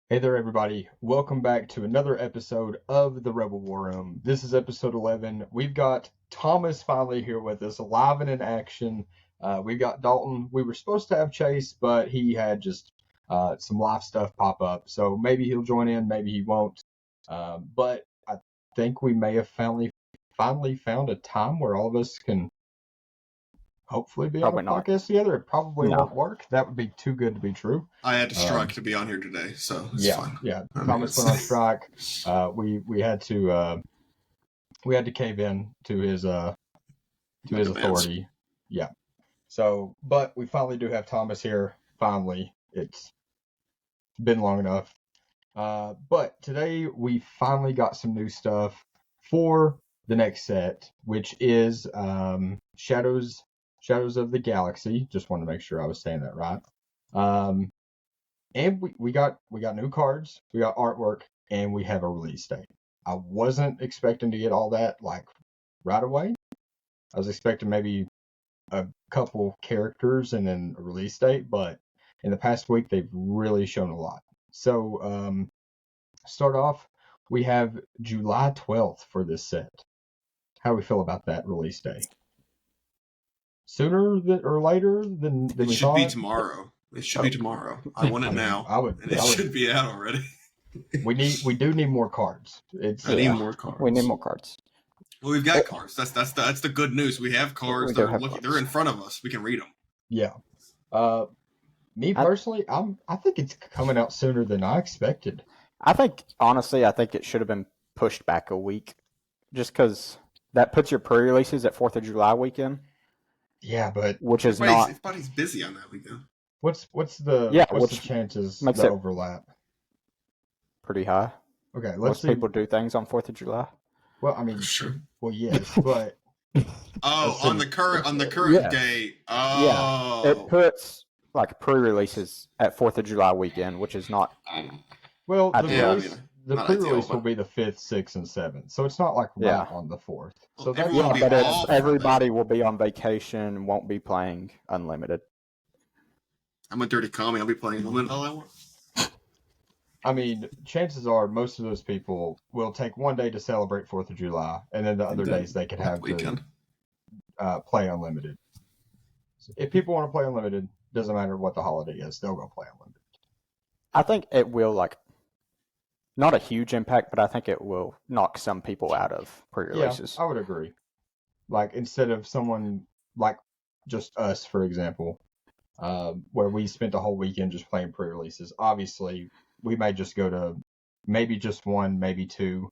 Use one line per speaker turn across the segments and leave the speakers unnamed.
Hey there, everybody. Welcome back to another episode of the Rebel War Room. This is episode 11. We've got Thomas finally here with us, alive and in action. We've got Dalton. We were supposed to have Chase, but he had just some life stuff pop up. So maybe he'll join in, maybe he won't. But I think we may have finally found a time where all of us can hopefully be on a
Probably not.
podcast together. It probably
No.
won't work. That would be too good to be true.
I had to strike to be on here today, so it's fine.
Yeah.
I mean,
Thomas went on strike. We had to cave in to his
demands.
authority. Yeah. So, but we finally do have Thomas here. Finally, it's been long enough. But today we finally got some new stuff for the next set, which is Shadows of the Galaxy. Just wanted to make sure I was saying that right. And we got new cards, we got artwork, and we have a release date. I wasn't expecting to get all that like right away. I was expecting maybe a couple characters and then a release date, but in the past week they've really shown a lot. So start off, we have July 12th for this set. How do we feel about that release day? Sooner or later than
It
we
should
thought?
be tomorrow. It should be tomorrow. I want it now, and it should be out already.
We do need more cards.
I need more cards.
We need more cards.
Well, we've got cards. That's the good news. We have cards.
We do have
They're
cards.
in front of us. We can read them.
Yeah. Me personally, I think it's coming out sooner than I expected.
Honestly, I think it should have been pushed back a week, just because that puts your pre-releases at 4th of July weekend,
Yeah, but
which is
Everybody's busy on that weekend.
what's the
which
chances
makes
that
it-
overlap?
pretty high.
Okay, let's
Most
see.
people do things on 4th of July.
Well, I mean,
Sure.
well, yes, but
Oh, on the current
Yeah.
date.
Yeah,
Oh,
it puts like pre-releases at 4th of July weekend, which is not.
well, the
Yeah,
release, the
not ideal,
pre-release
but-
will be the 5th, 6th, and 7th, so it's not like
Yeah.
right on the 4th. So
Well,
that's
everyone
Yeah,
will be
but
off for
everybody will be on vacation, won't be playing unlimited.
I'm a dirty commie. I'll be playing Limit all I want.
I mean, chances are most of those people will take one day to celebrate 4th of July, and then the other days they could have
weekend.
to play unlimited. So if people want to play unlimited, doesn't matter what the holiday is, they'll go play unlimited.
I think it will not a huge impact, but I think it will knock some people out of pre-releases.
Yeah, I would agree. Like instead of someone like just us, for example, where we spent a whole weekend just playing pre-releases. Obviously, we may just go to maybe just one, maybe two.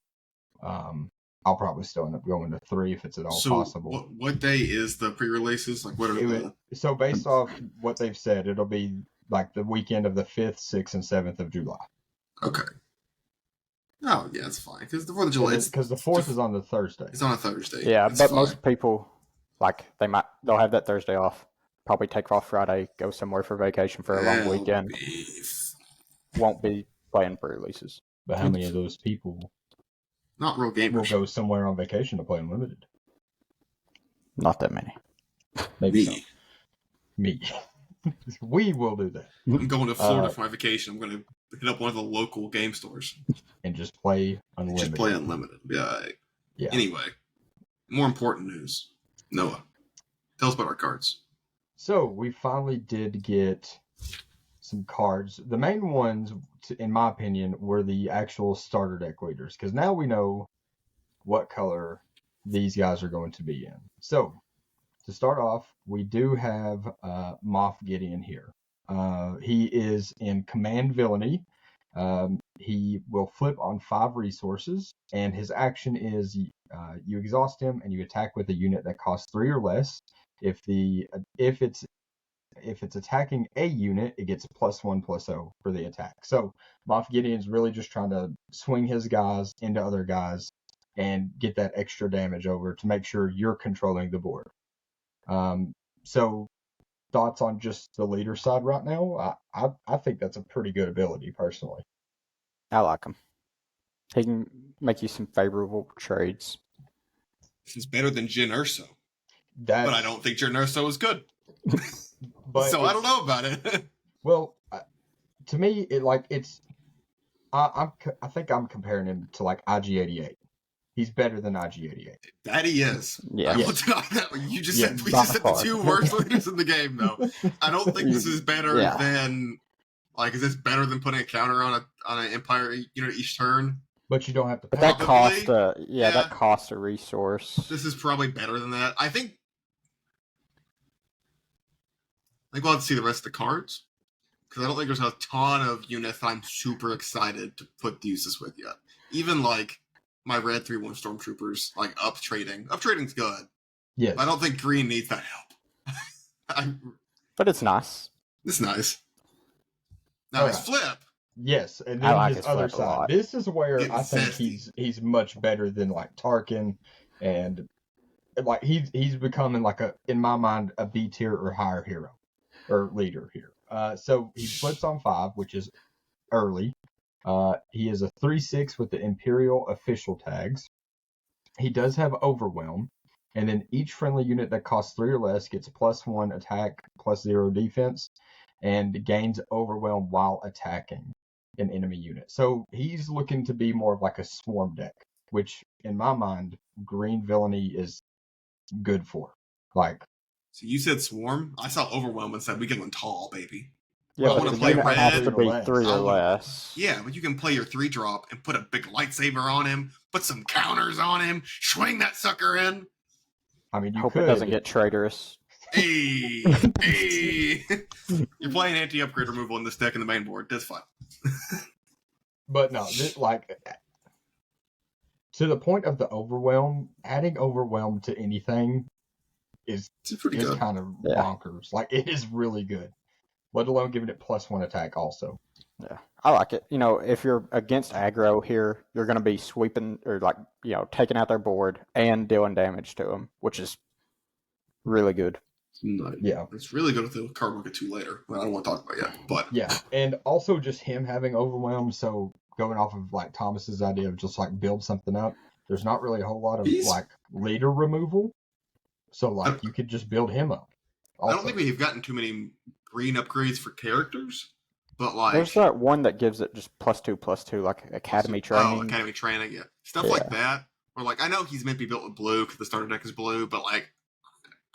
I'll probably still end up going to 3 if it's at all possible.
What day is the pre-releases? Like, what are
So based off what they've said, it'll be like the weekend of the 5th, 6th, and 7th of July.
Okay. Oh, yeah, it's fine. Because the 4th of July,
Because the 4th is on the Thursday.
it's on a Thursday.
Yeah,
It's
but
fine.
most people they'll have that Thursday off. Probably take off Friday, go somewhere for vacation for a long weekend. Won't be playing pre-releases.
But how many of those people
Not real
will
gamers.
go somewhere on vacation to play unlimited?
Not that many.
Maybe
Me.
Me. We will do that
I'm going to Florida for my vacation. I'm going to hit up one of the local game stores.
and just play unlimited.
Just play unlimited.
Yeah.
Anyway, more important news. Noah, tell us about our cards.
So we finally did get some cards. The main ones, in my opinion, were the actual starter deck leaders, because now we know what color these guys are going to be in. So to start off, we do have Moff Gideon here. He is in Command Villainy. He will flip on 5 resources, and his action is you exhaust him and you attack with a unit that costs 3 or less. If it's attacking a unit, it gets +1/+0 for the attack. So Moff Gideon's really just trying to swing his guys into other guys and get that extra damage over to make sure you're controlling the board. So thoughts on just the leader side right now? I think that's a pretty good ability personally.
I like him. He can make you some favorable trades.
He's better than Jyn Erso.
But
But I don't think Jyn Erso is good.
But
So I don't know about it.
Well, to me, it's I think I'm comparing him to like IG-88. He's better than IG-88.
That he is.
Yeah.
I will deny that. You just
Yeah,
said we
by
just said the
far.
2 worst leaders in the game, though. I don't think this is better
Yeah.
than is this better than putting a counter on an Empire unit each turn?
But you don't have to
But
pay.
that
Probably.
costs
Yeah.
that costs a resource.
This is probably better than that. I think we'll have to see the rest of the cards. Because I don't think there's a ton of units that I'm super excited to put uses with yet. Even like my red 3/1 stormtroopers, like up trading. Up trading's good.
Yes.
I don't think green needs that help.
But it's nice.
It's nice. Now his flip.
Yes, and
I
then
like
his
his
other
flip a lot.
side. This is where
Getting
I think
zesty.
he's much better than like Tarkin, and like he's becoming like in my mind a B tier or higher hero or leader here. So he flips on 5, which is early. He is a 3/6 with the Imperial official tags. He does have Overwhelm, and then each friendly unit that costs 3 or less gets +1 attack, +0 defense, and gains Overwhelm while attacking an enemy unit. So he's looking to be more of like a swarm deck, which in my mind, green villainy is good for. Like,
So you said swarm. I saw overwhelm and said we can tall, baby.
Yeah,
I
but
wanna
the
play
unit
red
has to be
or
3 or
less.
less.
Yeah, but you can play your 3-drop and put a big lightsaber on him, put some counters on him, swing that sucker in.
I mean, you
Hope
could.
it doesn't get traitorous.
Hey, hey. You're playing anti-upgrade removal in this deck in the main board. That's fine.
But no, like to the point of the Overwhelm, adding Overwhelm to anything is
pretty good.
kind of bonkers. Like, it is really good. Let alone giving it +1 attack also.
Yeah, I like it. You know, if you're against aggro here, you're going to be sweeping or taking out their board and dealing damage to them, which is really good.
Nice.
Yeah.
It's really good if the card we'll get to later. Well, I don't want to talk about it yet, but
yeah, and also just him having Overwhelm. So going off of like Thomas's idea of just like build something up, there's not really a whole lot of like leader removal. So like you could just build him up. Also.
I don't think we've gotten too many green upgrades for characters, but like
there's that one that gives it just +2/+2, like Academy Training.
Oh, Academy Training, yeah, stuff like that. Or like I know he's meant to be built with blue because the starter deck is blue, but like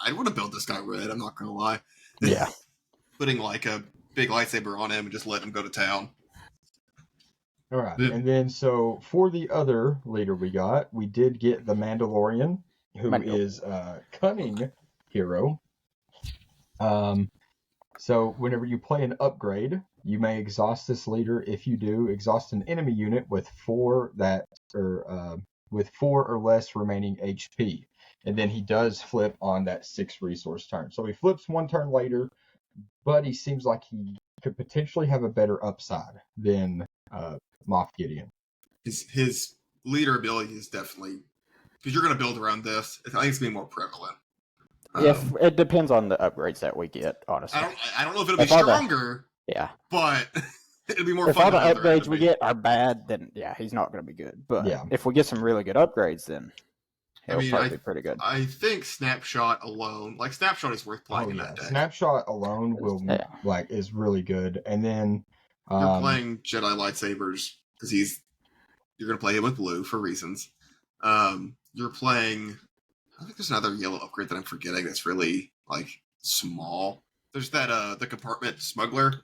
I want to build this guy red. I'm not gonna lie.
Yeah,
putting like a big lightsaber on him and just letting him go to town.
All right, and then so for the other leader we did get the Mandalorian, who is a cunning hero. So whenever you play an upgrade, you may exhaust this leader. If you do, exhaust an enemy unit with 4 or less remaining HP. And then he does flip on that 6 resource turn. So he flips 1 turn later, but he seems like he could potentially have a better upside than Moff Gideon.
His leader ability is definitely, because you're going to build around this, I think it's going to be more prevalent.
If it depends on the upgrades that we get, honestly.
I don't know if it'll be stronger. But it'll be more
if
fun.
If all the upgrades we get are bad, then he's not going to be good. But if we get some really good upgrades, then he'll probably be pretty good.
I think Snapshot alone, Snapshot is worth playing in that deck.
Snapshot alone is really good. And then
you're playing Jedi lightsabers because you're going to play him with blue for reasons. You're playing. I think there's another yellow upgrade that I'm forgetting that's really small. There's that the compartment smuggler.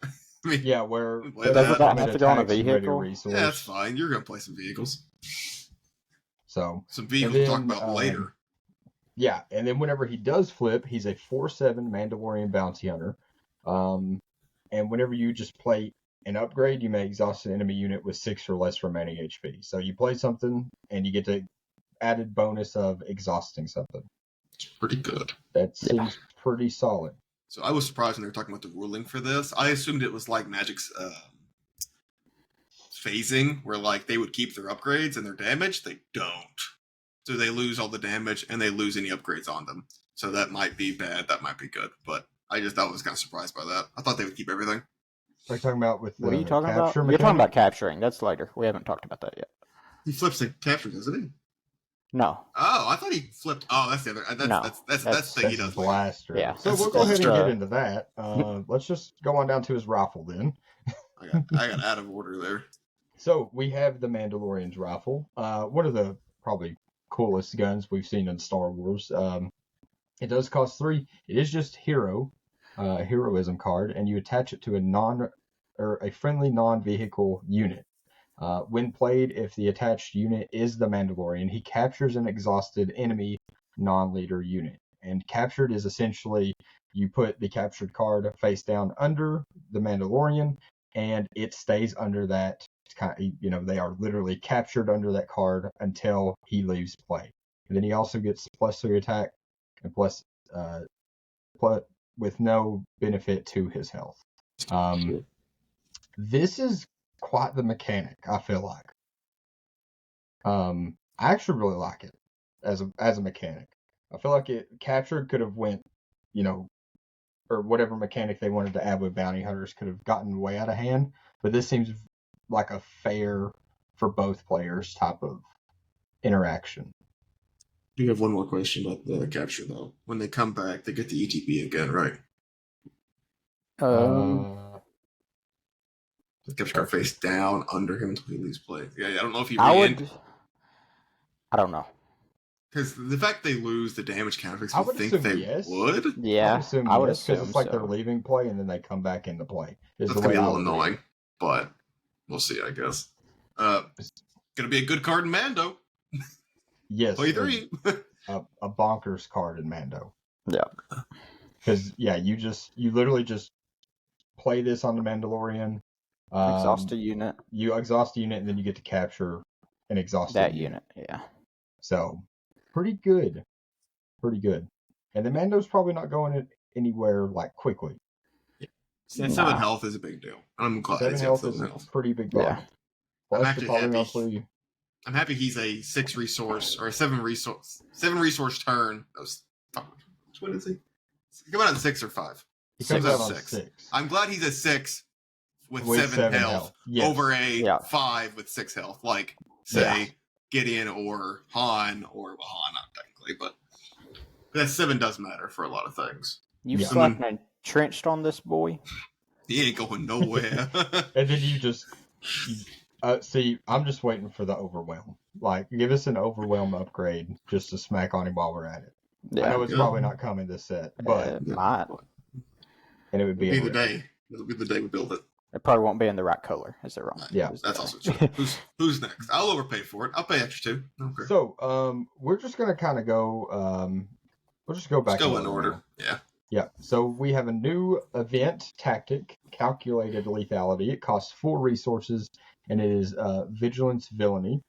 I mean, where
doesn't that have to go on a vehicle?
Yeah, that's fine. You're gonna play some vehicles.
So
some vehicles we'll talk about later.
Yeah, and then whenever he does flip, he's a 4/7 Mandalorian bounty hunter. And whenever you just play an upgrade, you may exhaust an enemy unit with 6 or less remaining HP. So you play something and you get the added bonus of exhausting something.
It's pretty good.
That seems pretty solid.
So I was surprised when they were talking about the ruling for this. I assumed it was like Magic's phasing, where they would keep their upgrades and their damage. They don't. So they lose all the damage and they lose any upgrades on them. So that might be bad. That might be good. But I was kind of surprised by that. I thought they would keep everything.
Are you talking about with
what are you talking about? Mechanic? You're talking about capturing. That's later. We haven't talked about that yet.
He flips the capture, doesn't he?
No.
Oh, I thought he flipped. Oh, that's the other. That's the thing he does.
Blaster.
Yeah.
So we'll go ahead and get into that. Let's just go on down to his rifle then.
I got out of order there.
So we have the Mandalorian's rifle. One of the probably coolest guns we've seen in Star Wars. It does cost 3. It is just heroism card, and you attach it to a friendly non-vehicle unit. When played, if the attached unit is the Mandalorian, he captures an exhausted enemy non-leader unit. And captured is essentially you put the captured card face down under the Mandalorian, and it stays under that. It's kind of, they are literally captured under that card until he leaves play. And then he also gets +3 attack and plus with no benefit to his health. This is quite the mechanic, I feel like. I actually really like it as a mechanic. I feel like captured could have went, or whatever mechanic they wanted to add with bounty hunters could have gotten way out of hand. But this seems like a fair for both players type of interaction.
You have one more question about the capture though. When they come back, they get the ETB again, right?
The
Capture card face down under him until he leaves play. Yeah, I don't know if he.
I don't know.
Because the fact they lose the damage counter makes me think
assume
they
yes.
would.
Yeah,
I would assume because it's like they're leaving play and then they come back into play.
That's gonna be a little annoying, but we'll see. I guess. Gonna be a good card in Mando.
Yes.
Play 3.
a bonkers card in Mando.
Yeah.
Because you literally just play this on the Mandalorian.
Exhaust a unit.
You exhaust a unit and then you get to capture an exhausted
that unit. Yeah.
So pretty good. And the Mando's probably not going anywhere like quickly.
Yeah. 7 health is a big deal. I'm glad
7 health is a pretty big deal.
Yeah.
Plus,
I'm happy he's a 6 resource or a 7 resource turn. What is he? Come out at 6 or 5.
He comes out on 6.
I'm glad he's a 6 with 7 health
yes.
over a 5 with 6 health. Like say Gideon or Han or Han, not technically, but that 7 does matter for a lot of things.
You slapped and entrenched on this boy.
He ain't going nowhere.
And then you see, I'm just waiting for the overwhelm. Like, give us an overwhelm upgrade just to smack on him while we're at it. Yeah, I know it's probably not coming this set, but
it might.
And it would be
the day. It'll be the day we build it.
It probably won't be in the right color. Is it wrong?
Yeah,
that's also true. Who's next? I'll overpay for it. I'll pay extra too. Okay.
So, we're just gonna kind of go. We'll just go back.
Let's go in order. Yeah.
Yeah. So we have a new event tactic, calculated lethality. It costs 4 resources, and it is Vigilance Villainy.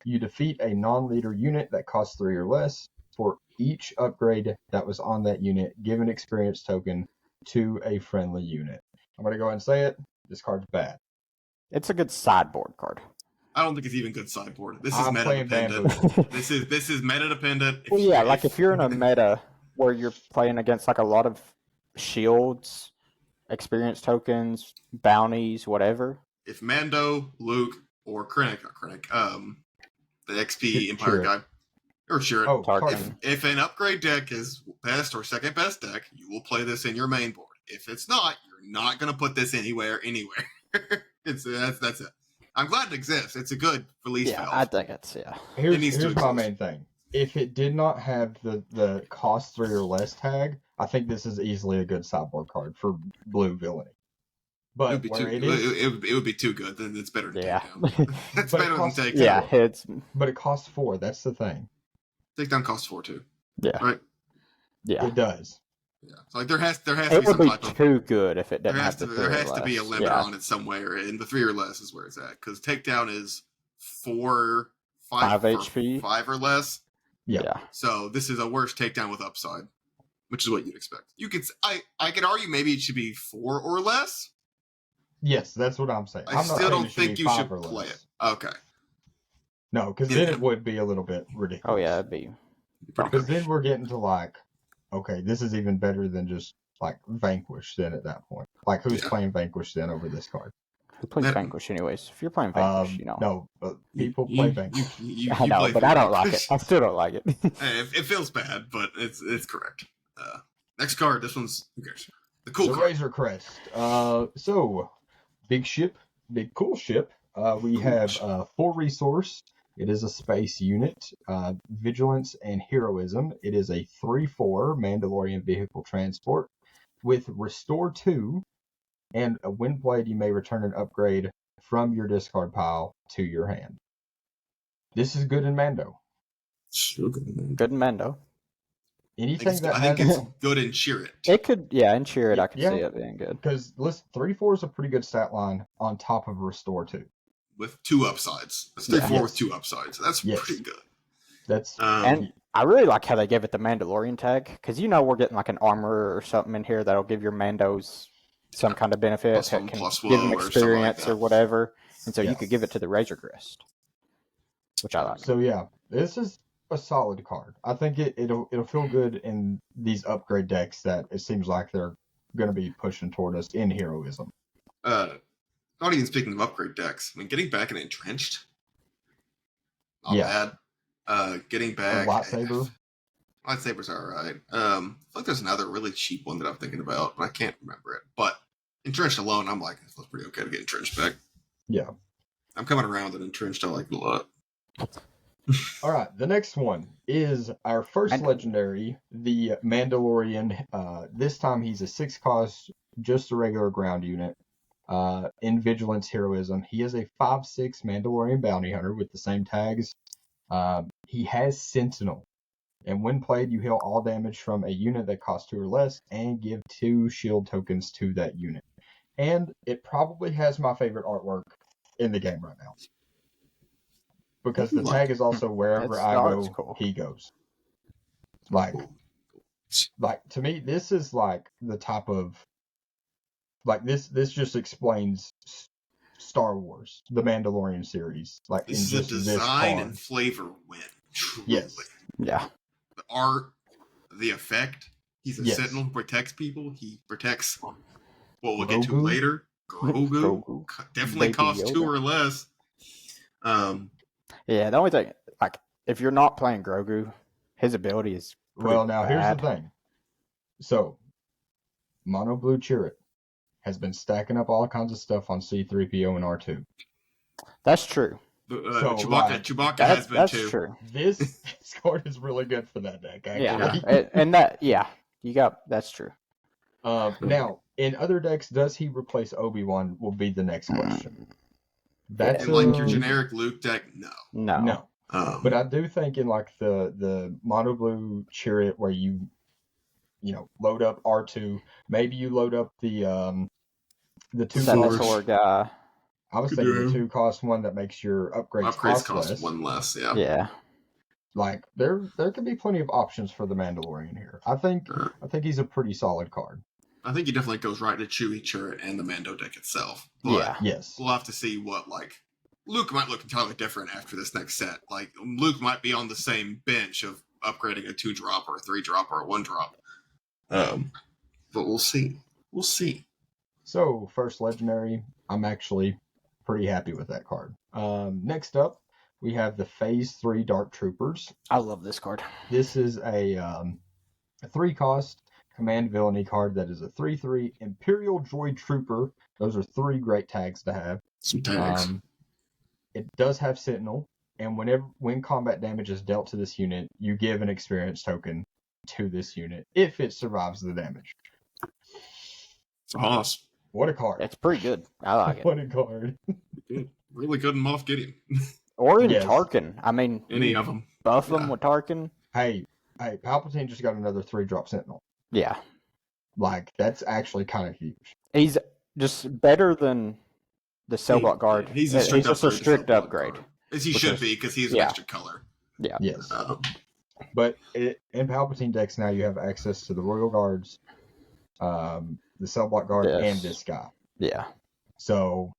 You defeat a non-leader unit that costs 3 or less. For each upgrade that was on that unit, give an experience token to a friendly unit. I'm gonna go ahead and say it. This card's bad.
It's a good sideboard card.
I don't think it's even good sideboard. This is meta dependent. This is meta dependent.
Well, yeah, like if you're in a meta where you're playing against like a lot of shields, experience tokens, bounties, whatever.
If Mando, Luke, or Krennic, the XP Empire guy, or sure, if an upgrade deck is best or second best deck, you will play this in your main board. If it's not, you're not going to put this anywhere. That's it. I'm glad it exists. It's a good release valve.
I think it's
Here's my main thing. If it did not have the cost 3 or less tag, I think this is easily a good sideboard card for blue villainy. But
it would be too good. Then it's better to take down. It's better than take
down. Yeah,
but it costs 4. That's the thing.
Takedown costs 4 too.
Yeah.
Right.
Yeah. It does.
Yeah. So like there has to be
some
type of.
It would be too good if it didn't have the 3
There has to be a limit on it somewhere, and the 3 or less is where it's at. Because takedown is 5
HP,
5 or less.
Yeah.
So this is a worse takedown with upside, which is what you'd expect. You could, I could argue maybe it should be 4 or less.
Yes, that's what I'm saying.
I still don't think you should play it. Okay.
No, because then it would be a little bit ridiculous.
Oh yeah, it'd be.
Because then we're getting to like, okay, this is even better than just like Vanquish. Then at that point, like who's playing Vanquish then over this card?
Who plays Vanquish anyways? If you're playing Vanquish,
No, but people play Vanquish.
I know, but I don't like it. I still don't like it.
It feels bad, but it's correct. Next card. This one's who cares? The cool card.
Razor Crest. So big ship, big cool ship. We have 4 resource. It is a space unit. Vigilance and heroism. It is a 3/4 Mandalorian vehicle transport with Restore 2, and when played, you may return an upgrade from your discard pile to your hand. This is good in Mando.
So good, man.
Good in Mando.
Anything that
I think
has
it's good in Cheer It.
It could, yeah, in Cheer It, I could
Yeah.
see it being good.
because listen, 3/4 is a pretty good stat line on top of Restore 2.
With 2 upsides. That's 3/4
Yes.
with 2 upsides. That's
Yes.
pretty good.
That's
And I really like how they gave it the Mandalorian tag, because we're getting like an armor or something in here that'll give your Mandos some kind of benefit,
Plus
that
one,
can
plus
give them
woe or something like
experience
that.
or whatever, and so you
Yes.
could give it to the Razor Crest, which I like.
so yeah. This is a solid card. I think it'll feel good in these upgrade decks that it seems like they're going to be pushing toward us in heroism.
Not even speaking of upgrade decks. I mean, getting back an Entrenched, not
Yeah.
bad. Getting
A
back
lightsaber.
Lightsabers are alright. I feel like there's another really cheap one that I'm thinking about, but I can't remember it. But Entrenched alone, I'm like, it feels pretty okay to get Entrenched back.
Yeah.
I'm coming around that Entrenched I like it a lot.
All right, the next one is our first legendary, the Mandalorian. This time he's a 6 cost, just a regular ground unit. In Vigilance Heroism, he is a 5/6 Mandalorian bounty hunter with the same tags. He has Sentinel, and when played, you heal all damage from a unit that costs 2 or less, and give 2 shield tokens to that unit. And it probably has my favorite artwork in the game right now, because the tag is also wherever I go,
cool.
he goes. Like to me, this is like the top of, like this just explains Star Wars, the Mandalorian series. Like
This
in
is a
just
design
this
and flavor win. Truly.
Yes.
Yeah.
The art, the effect. He's a
Yes.
sentinel who protects people. He protects what we'll get to
Grogu.
later. Grogu.
Grogu.
Definitely
Baby
costs 2
Yoda.
or less.
Yeah, the only thing, like, if you're not playing Grogu, his ability is pretty
Well, now here's the
bad.
thing. So, Mono Blue Chirrut has been stacking up all kinds of stuff on C-3PO and R2.
That's true.
Chewbacca has been
That's
too.
true.
This card is really good for that deck, actually.
Yeah, and that's true.
Now, in other decks, does he replace Obi-Wan will be the next question. That's
And like your generic Luke deck, no.
No. But I do think in like the Mono Blue Chariot where you load up R2, maybe you load up the 2
Senator
cost.
guy.
I was thinking the 2 cost one that makes your upgrades cost less.
1 less, yeah.
Yeah.
Like there could be plenty of options for the Mandalorian here. I think he's a pretty solid card.
I think he definitely goes right to Chewie, Chirrut, and the Mando deck itself. But
Yes.
we'll have to see what, like, Luke might look entirely different after this next set. Like, Luke might be on the same bench of upgrading a 2-drop or a 3-drop or a 1-drop. But we'll see. We'll see.
So, first legendary, I'm actually pretty happy with that card. Next up, we have the Phase 3 Dark Troopers.
I love this card.
This is a 3 cost command villainy card that is a 3/3 Imperial Droid Trooper. Those are 3 great tags to have.
Some tags.
It does have Sentinel, and when combat damage is dealt to this unit, you give an experience token to this unit if it survives the damage.
It's a hoss.
What a card.
It's pretty good. I like it.
What a card.
Really good in Moff Gideon.
Or in
Yes.
Tarkin. I mean,
Any of them.
buff them with Tarkin.
Hey, Palpatine just got another 3-drop Sentinel.
Yeah.
Like, that's actually kind of huge.
He's just better than the Cellblock guard.
He's
just a strict
Cellblock
upgrade.
guard. As he should be, because he's an extra color.
Yeah.
Yes. But in Palpatine decks now, you have access to the Royal Guards, the Cellblock Guard, and this guy.
Yeah.
So,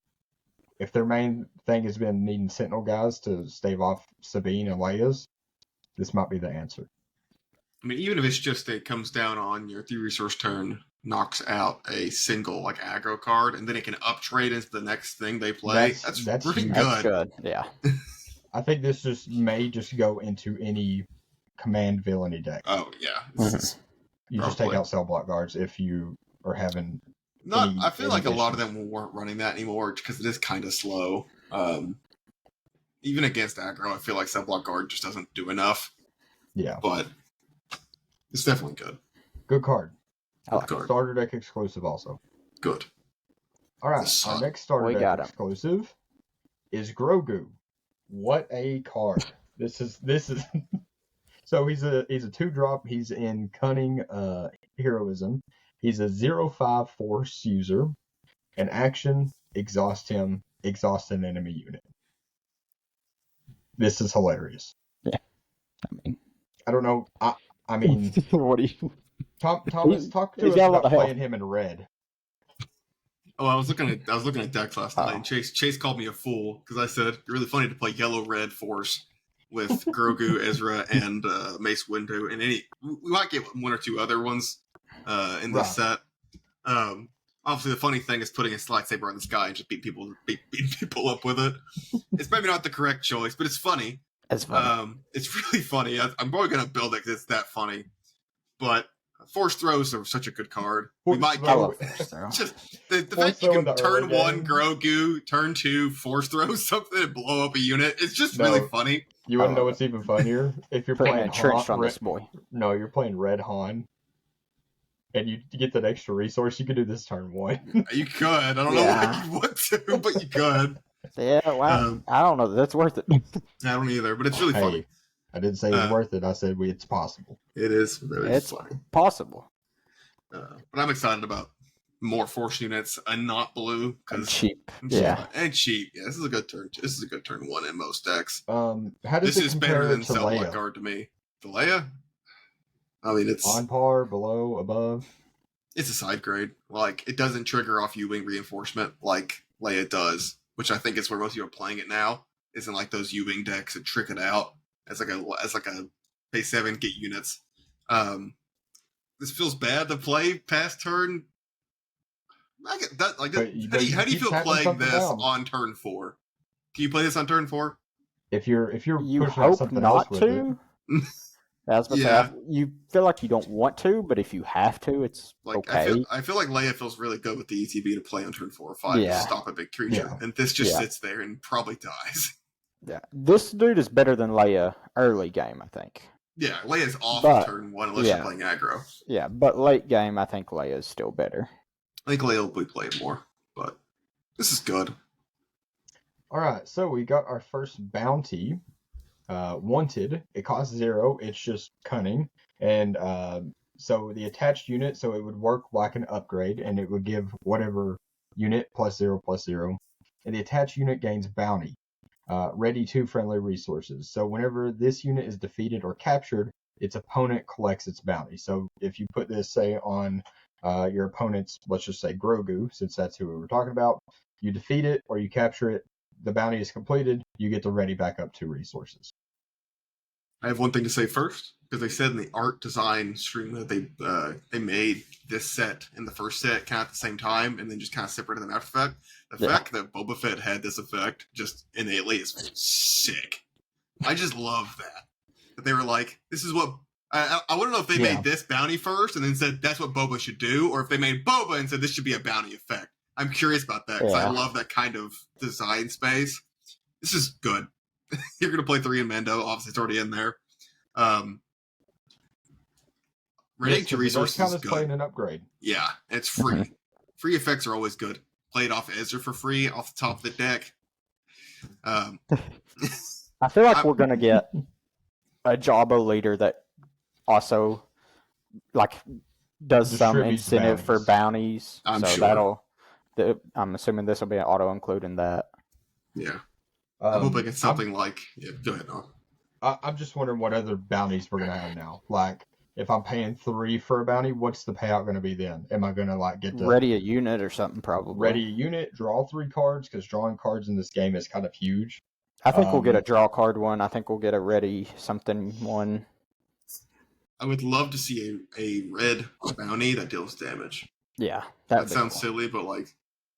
if their main thing has been needing Sentinel guys to stave off Sabine and Leia's, this might be the answer.
I mean, even if it's just it comes down on your 3-resource turn, knocks out a single like aggro card, and then it can uptrade into the next thing they play. That's pretty
huge.
good.
That's good. Yeah.
I think this may just go into any command villainy deck.
Oh yeah.
You just take out Cellblock Guards if you are having.
I feel like a lot of them weren't running that anymore because it is kind of slow. Even against aggro, I feel like Subblock Guard just doesn't do enough.
Yeah.
But it's definitely good.
Good card.
I like
Good card.
Starter deck exclusive also.
Good.
All right, our next starter
We
deck
got him.
exclusive is Grogu. What a card! This is so he's a 2-drop. He's in Cunning Heroism. He's a 0/5 Force user. An action, exhaust him, exhaust an enemy unit. This is hilarious.
Yeah, I mean,
I don't know. I mean,
what do you?
Thomas, talk to
he's
us
got a lot
about
of health.
playing him in red.
Oh, I was looking at decks last night, and Chase called me a fool because I said it's really funny to play yellow-red Force with Grogu, Ezra, and Mace Windu, and we might get one or two other ones in this set. Obviously, the funny thing is putting a lightsaber on the sky and just beat people up with it. It's maybe not the correct choice, but it's funny.
It's funny.
It's really funny. I'm probably gonna build it because it's that funny. But Force Throws are such a good card. We might
I
get
love Force Throw.
just the
Force
fact you
Throw in
can
the
turn
early
1
game.
Grogu, turn 2 Force Throw something and blow up a unit. It's just
No.
really funny.
You wouldn't know what's even funnier if you're
Putting
playing
entrenched
Han,
on this boy.
No, you're playing Red Han, and you get that extra resource. You could do this turn 1.
You could. I don't know why you want to, but you could.
Yeah, wow. I don't know. That's worth it.
I don't either, but it's really funny.
Hey, I didn't say it's worth it. I said it's possible.
It is really
It's
funny.
possible.
But I'm excited about more Force units and not blue
And
because
cheap. Yeah.
and cheap. Yeah, this is a good turn. This is a good turn 1 in most decks.
How does
This
it
is
compare
better than
to
Subblock
Leia?
Guard to me. The Leia? I mean, it's
On par, below, above.
it's a side grade. Like, it doesn't trigger off U-Wing reinforcement like Leia does, which I think is where most people are playing it now, is in like those U-Wing decks that trick it out as like a pay 7, get units. This feels bad to play past turn. I get that, like,
But
how do you
keep
feel
tapping
playing
something
this
down.
on turn 4? Can you play this on turn 4?
If you're
You
pushing out
hope
something
not
else with
to. That's what
Yeah.
you feel like you don't want to, but if you have to, it's
Like,
okay.
I feel like Leia feels really good with the ETB to play on turn 4 or 5 to
Yeah.
stop a big creature,
Yeah.
and this just
Yeah.
sits there and probably dies.
Yeah. This dude is better than Leia early game, I think.
Yeah, Leia's off
But-
of turn 1 unless
yeah.
you're playing aggro.
Yeah, but late game, I think Leia is still better.
I think Leia will be played more, but this is good.
All right, so we got our first bounty. Wanted. It costs 0. It's just cunning, and so the attached unit. So it would work like an upgrade, and it would give whatever unit +0/+0. And the attached unit gains bounty. Ready 2 friendly resources. So whenever this unit is defeated or captured, its opponent collects its bounty. So if you put this, say, on your opponent's, let's just say Grogu, since that's who we were talking about, you defeat it or you capture it, the bounty is completed, you get to ready back up 2 resources.
I have one thing to say first, because they said in the art design stream that they made this set and the first set kind of at the same time, and then just kind of separated them after the fact. The fact that Boba Fett had this effect just innately is sick. I just love that. That they were like, this is what... I want to know if they made this bounty first and then said that's what Boba should do, or if they made Boba and said this should be a bounty effect. I'm curious about that, because I love that kind of design space. This is good. You're going to play 3 in Mando. Obviously, it's already in there. Ready to resources is good.
Playing an upgrade.
Yeah, and it's free. Free effects are always good. Play it off Ezra for free, off the top of the deck.
I feel like we're going to get a Jabba leader that also like does some
Distributes
incentive for bounties.
I'm
so
sure.
I'm assuming this will be an auto include in that.
Yeah. I'm hoping it's something like... Yeah, go ahead, Noah.
I'm just wondering what other bounties we're going to have now. Like, if I'm paying 3 for a bounty, what's the payout going to be then? Am I going to, like, get to...
Ready a unit or something, probably.
Ready a unit, draw 3 cards, because drawing cards in this game is kind of huge.
I think we'll get a draw card one. I think we'll get a ready something one.
I would love to see a red bounty that deals damage.
Yeah.
That sounds silly, but like...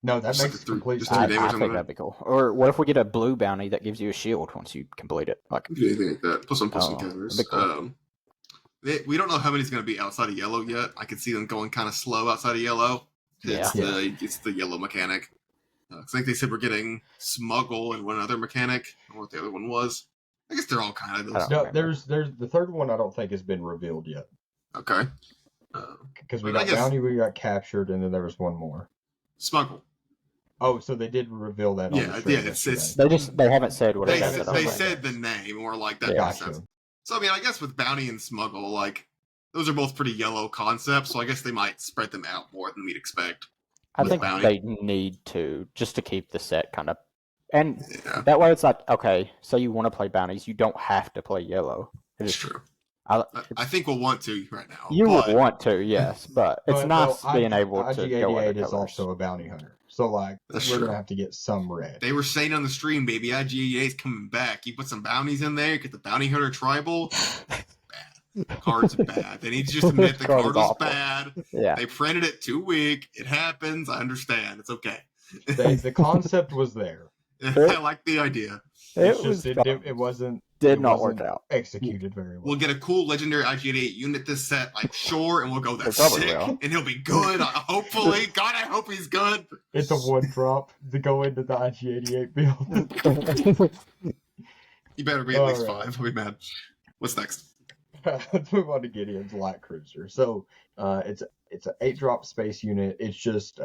No, that
Just
makes
like
complete
just
sense.
three
I
damage on
think
that.
that'd be cool. Or what if we get a blue bounty that gives you a shield once you complete it? Like,
Do anything like that. Plus some
Oh,
counters.
that'd be cool.
We don't know how many's going to be outside of yellow yet. I could see them going kind of slow outside of yellow. It's
Yeah.
the yellow mechanic. I think they said we're getting Smuggle and one other mechanic. I don't know what the other one was. I guess they're all kind of those.
No, there's the third one I don't think has been revealed yet.
Okay.
Because we got Bounty, we got Captured, and then there was one more.
Smuggle.
Oh, so they did reveal that.
Yeah, it's
they haven't said what
they
it is.
They said the name or like that
Yeah,
makes sense. So I mean, I guess with Bounty and Smuggle, like those are both pretty yellow concepts. So I guess they might spread them out more than we'd expect.
I think
Bounty.
they need to just to keep the set kind of, and that way it's like, okay, so you want to play bounties, you don't have to play yellow.
It's true. I think we'll want to right now.
You would want to, yes, but it's nice being able to go under
IG-88 is also a bounty hunter, so like we're gonna have to get some red.
They were saying on the stream, baby, IG-88's coming back. You put some bounties in there, get the bounty hunter tribal. Bad. The card's bad. They need to just admit the card was bad.
Yeah.
They printed it too weak. It happens. I understand. It's okay.
The concept was there.
I like the idea.
It wasn't.
Did not work out.
Executed very well.
We'll get a cool legendary IG-88 unit this set, I'm sure, and we'll go, that's sick, and he'll be good, hopefully. God, I hope he's good.
It's a 1-drop to go into the IG-88 build.
You better be at least 5. I'll be mad. What's next?
Let's move on to Gideon's Light Cruiser. So it's an 8-drop space unit. It's just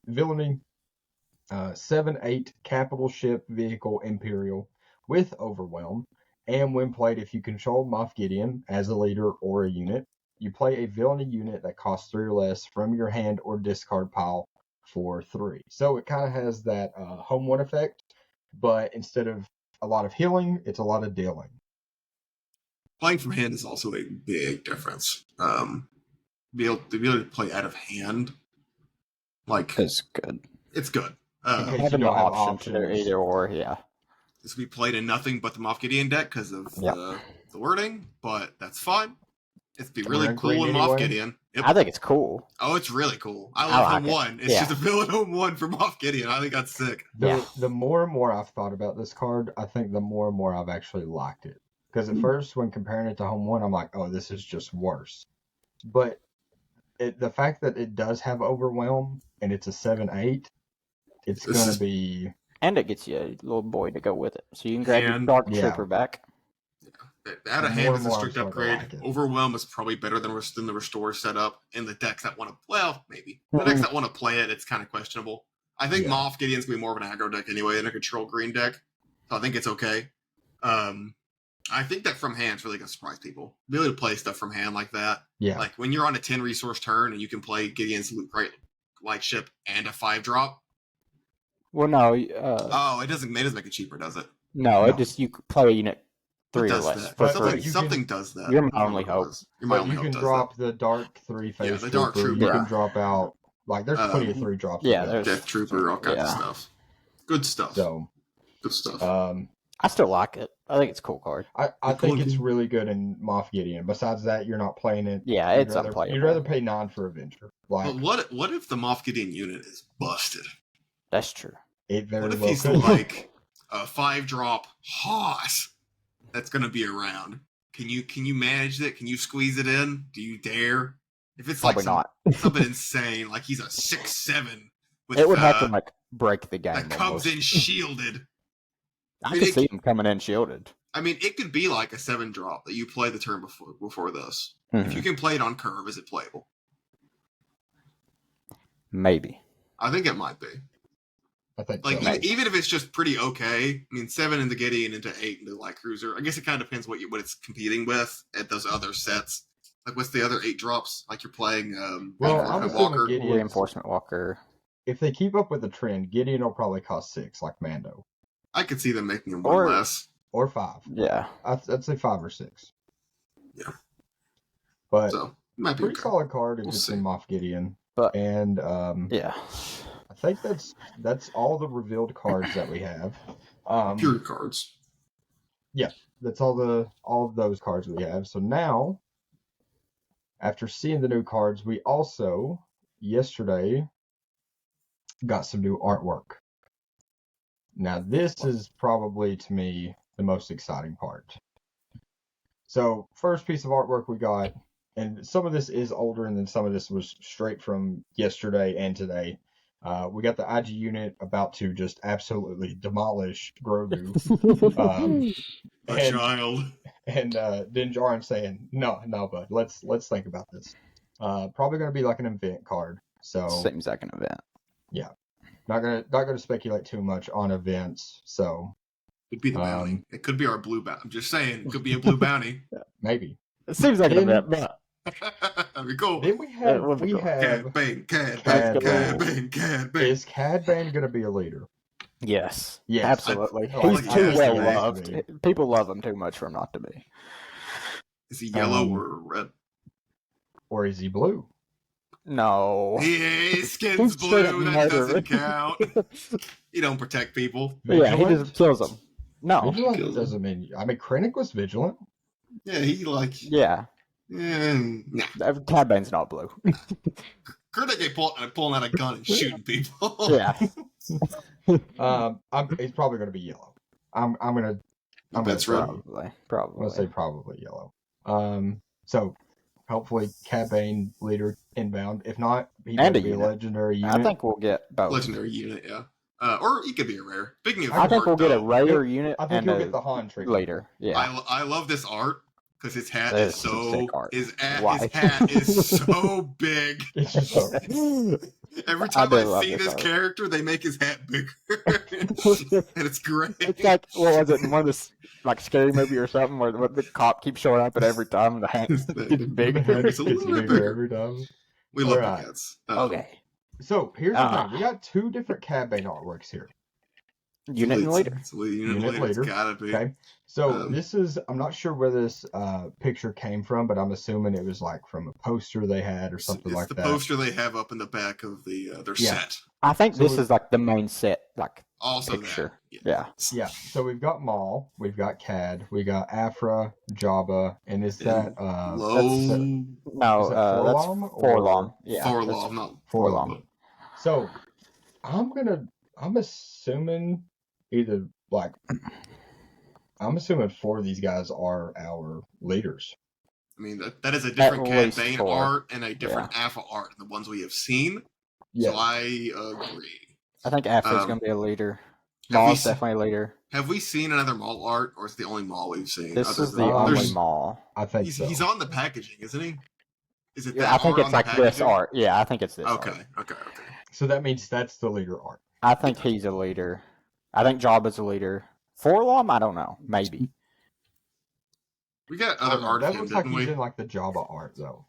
villainy, 7/8 capital ship vehicle Imperial with Overwhelm. And when played, if you control Moff Gideon as a leader or a unit, you play a villainy unit that costs 3 or less from your hand or discard pile for 3. So it kind of has that home 1 effect, but instead of a lot of healing, it's a lot of dealing.
Playing from hand is also a big difference. Be able to play out of hand, like
it's good.
It's good.
Having the option to do either or, yeah.
This will be played in nothing but the Moff Gideon deck because of the wording, but that's fine. It'd be really cool in Moff Gideon. Yep.
I think it's cool.
Oh, it's really cool. I love home 1. It's just a villain home 1 for Moff Gideon. I think that's sick.
The more and more I've thought about this card, I think the more and more I've actually liked it. Because at first, when comparing it to home 1, I'm like, oh, this is just worse. But the fact that it does have Overwhelm and it's a 7/8, it's going to be...
And it gets you a little boy to go with it. So you can grab your Dark Trooper back.
Yeah. Out of hand is a strict upgrade. Overwhelm is probably better than the Restore setup. And the decks that want to... Well, maybe. The decks that want to play it, it's kind of questionable. I think Moff Gideon's going to be more of an aggro deck anyway than a control green deck. So I think it's okay. I think that from hand's really going to surprise people. Be able to play stuff from hand like that.
Yeah.
Like when you're on a 10 resource turn and you can play Gideon's Light Ship and a 5-drop.
Well, no.
It doesn't make it cheaper, does it?
No, it just, you play a unit 3 or less.
Something does that.
You're my only hope.
You can drop the Dark 3-phase
the Dark Trooper.
You can drop out, like, there's plenty of 3-drops.
Yeah, there's
Death Trooper, all kinds of stuff. Good stuff. Good stuff.
I still like it. I think it's a cool card.
I think it's really good in Moff Gideon. Besides that, you're not playing it.
Yeah, it's unplayable.
You'd rather pay 9 for Avenger.
But what if the Moff Gideon unit is busted?
That's true.
What if he's like a 5-drop Hoss that's going to be around? Can you manage it? Can you squeeze it in? Do you dare? If it's
probably not
something insane, like he's a 6/7,
it would have to like break the game.
That comes in shielded.
I can see him coming in shielded.
I mean, it could be like a 7-drop that you play the turn before this.
Mm-hmm.
If you can play it on curve, is it playable?
Maybe.
I think it might be.
I think
like even if it's just pretty okay. I mean, 7 into Gideon into 8 into Light Cruiser. I guess it kind of depends what it's competing with at those other sets. Like, what's the other 8-drops? Like you're playing
I'm
Walker,
Reinforcement Walker.
If they keep up with the trend, Gideon will probably cost 6, like Mando.
I could see them making him one less.
Or 5.
Yeah.
I'd say 5 or 6.
Yeah.
But
might be
pretty solid card if it's in Moff Gideon.
But
yeah. I think that's all the revealed cards that we have.
Pure cards.
Yeah. That's all of those cards we have. So now, after seeing the new cards, we also yesterday got some new artwork. Now, this is probably, to me, the most exciting part. So, first piece of artwork we got, and some of this is older, and then some of this was straight from yesterday and today. We got the IG unit about to just absolutely demolish Grogu.
A
and
child.
and Din Djarin saying, no, bud, let's think about this. Probably gonna be like an event card. So
Seems like an event.
yeah, not gonna speculate too much on events. So
Could be the bounty. It could be our blue bounty. I'm just saying, it could be a blue bounty.
maybe.
It seems like
Then-
an event, but
That'd be cool.
Then we have
would be cool.
Cad Bane.
Is Cad Bane gonna be a leader?
yes,
Yes.
absolutely.
Oh,
He's
like,
too
yes,
well
he has
loved.
to
People love him too much for him not to be.
Is he yellow or red?
Or is he blue?
No.
His skin's
He's straight up
blue. That
murderer.
doesn't count. He don't protect people.
Yeah, he
Vigilant?
just kills them. No.
Vigilant
Kills
doesn't mean. I mean, Krennic was vigilant.
Yeah, he like.
Yeah.
Nah.
Cad Bane's not blue.
Critic ain't pulling out a gun and shooting people.
Yeah.
He's probably gonna be yellow. I'm gonna
That's
say-
right.
Probably.
I'm gonna say probably yellow. So hopefully Cad Bane leader inbound. If not, he
And
better
a
be a
unit.
legendary unit.
I think we'll get both.
Legendary unit, yeah. Or he could be a rare. Speaking of
I think
art,
we'll get a
though,
rare unit
I think
and
he'll
a
get the Han treatment.
later. Yeah.
I love this art because his hat
That
is
is some
so
sick art.
his
Why?
hat is so big.
It's just so,
Every time
do
I
love
see
this
this
art.
character, they make his hat bigger, and it's great.
It's like, what was it, in one of the like scary movie or something where the cop keeps showing up and every time the hat gets
the
bigger.
head
It's a
gets
little bit
bigger
bigger.
every time.
We love
Alright.
big hats.
Okay.
So here's the
Ah.
thing: we got two different Cad Bane artworks here.
Unit and leader.
It's unit
Unit
leader. It's
leader.
gotta be.
Okay. So
Um,
this is, I'm not sure where this picture came from, but I'm assuming it was like from a poster they had or something
it's
like
the
that.
poster they have up in the back of the their
Yeah.
set.
I think
So
this
we-
is like the main set, like
Also,
picture.
that.
Yeah.
Yeah. So we've got Maul, we've got Cad, we got Afra, Jabba, and is that
Low
No,
Is it
that's
Forlom or-
Forlom. Yeah.
Forlom, not
Forlom? So I'm assuming either like I'm assuming four of these guys are our leaders.
I mean, that is a different Cad
least
Bane
4.
art and a different Alpha art than the ones we have seen.
Yeah.
So I agree.
I think Afra's
Um,
going to be a leader.
have we
Maul's
seen-
definitely a leader.
Have we seen another Maul art, or is it the only Maul we've seen?
This
other
is
than-
the
there's-
only Maul.
I think
He's,
so.
he's on the packaging, isn't he? Is it?
Yeah,
that
I think
art
it's
on the
like this
packaging?
art. Yeah, I think it's this
Okay,
art.
okay.
So that means that's the leader art.
I think he's a leader. I think Jabba's a leader. Forlom, I don't know. Maybe.
We got
I
other
don't know.
art
That
of him,
looks like
didn't
he's
we?
in like the Jabba art though,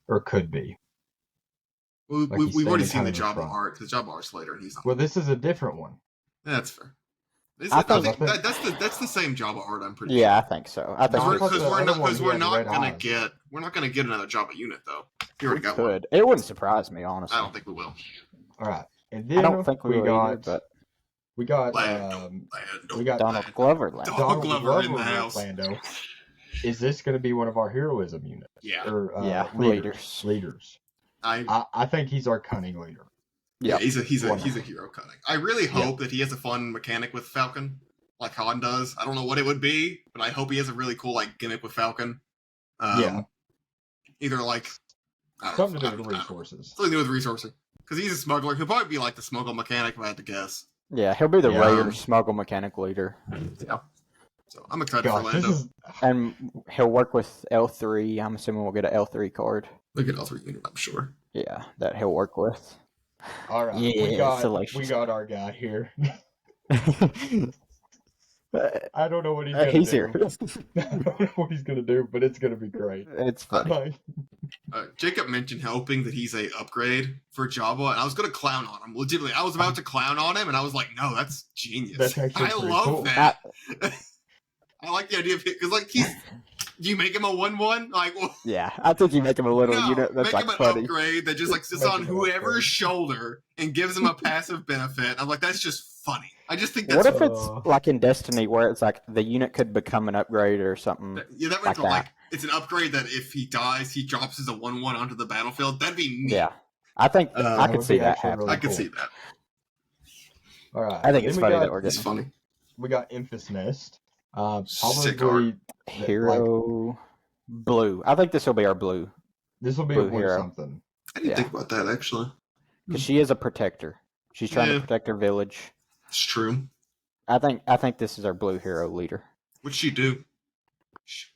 or could be.
We,
like
we,
he's
we've already
standing
seen the
kind of in
Jabba
front.
art. The Jabba art's later, and he's not.
Well, this is a different one.
That's fair.
I
I
think-
think that's the same Jabba art. I'm pretty
Yeah, I think so. I think
No, I
we
thought
because
the
we're
other
not
one,
because
he
we're
had
not
red
gonna
eyes.
get another Jabba unit though. We already got one.
could. It wouldn't surprise me, honestly.
I don't think we will.
All right, and
I
then
don't think we will
got
either, but
we got
Lando.
we got
Donald Glover left.
Donald Glover in the
with
house.
Lando. Is this going to be one of our heroism units?
Yeah.
Or
Yeah,
leaders? Leaders.
I
I think he's our cunning leader.
yeah,
Yep.
he's a
One.
hero cutting. I really hope that he has a fun mechanic with Falcon, like Han does. I don't know what it would be, but I hope he has a really cool like gimmick with Falcon.
Yeah.
Either like I don't
Something
know,
to do with
I don't know.
resources.
Something to do with resources. Because he's a smuggler. He'll probably be like the smuggle mechanic if I had to guess.
Yeah, he'll be the
Yeah.
rare smuggle mechanic leader.
Yeah. So I'm excited
Gosh,
for
this
Lando.
is
And he'll work with L3. I'm assuming we'll get an L3 card.
Look at all three units, I'm sure.
Yeah, that he'll work with.
all right.
Yeah,
we got
salacious.
our guy here. I don't know what he's gonna
He's
do.
here.
I don't know what he's gonna do, but it's gonna be great.
It's funny.
Like,
Jacob mentioned hoping that he's a upgrade for Jabba, and I was going to clown on him. Legitimately, I was about to clown on him, and I was like, no, that's genius.
That's actually
I
pretty
love
cool.
that. I like the idea of it, because like do you make him a 1/1? Like, well,
Yeah, I think you make him a little
no,
unit that's
make
like
him an
funny.
upgrade that just like sits
Make
on
him an
whoever's
upgrade.
shoulder and gives him a passive benefit. I'm like, that's just funny. I just think that's
What if it's like in Destiny where it's like the unit could become an upgrade or something?
yeah, that
like
would like
that.
it's an upgrade that if he dies, he drops as a 1/1 onto the battlefield. That'd be neat.
Yeah, I think I
that
could
would
see
be
that
actually
happen.
really
I could
cool.
see that.
all right.
I think
Then
it's
we
funny
got-
that we're
It's
getting
funny.
We got Infus Nest.
Sick
Probably
hero blue. I think this will be our blue.
this will be
Blue
a blue
hero.
something.
I didn't
Yeah.
think about that actually.
because she is a protector. She's trying to protect her village.
It's true.
I think this is our blue hero leader.
What'd she do?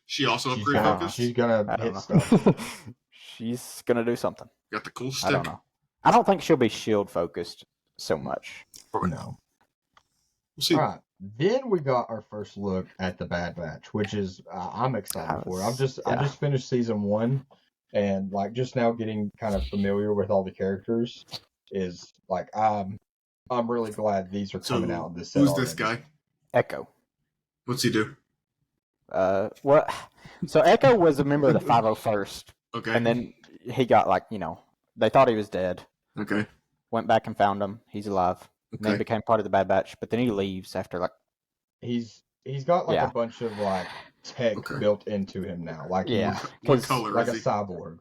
She also upgrade focus?
She's gonna hit
know.
stuff.
She's gonna do something.
Got the cool stick.
I don't know. I don't think she'll be shield focused so much.
No.
We'll see.
All right. Then we got our first look at the Bad Batch, which is I'm excited for. I just finished season 1, and like just now getting kind of familiar with all the characters is like I'm really glad these are coming out in this set.
Who's this guy?
Echo.
What's he do?
What? So Echo was a member of the 501st,
Okay.
and then he got they thought he was dead.
Okay.
Went back and found him. He's alive. And then
Okay.
became part of the Bad Batch, but then he leaves after
He's got like a bunch of like tech built into him now. Like
What color
like
is
a
he?
cyborg.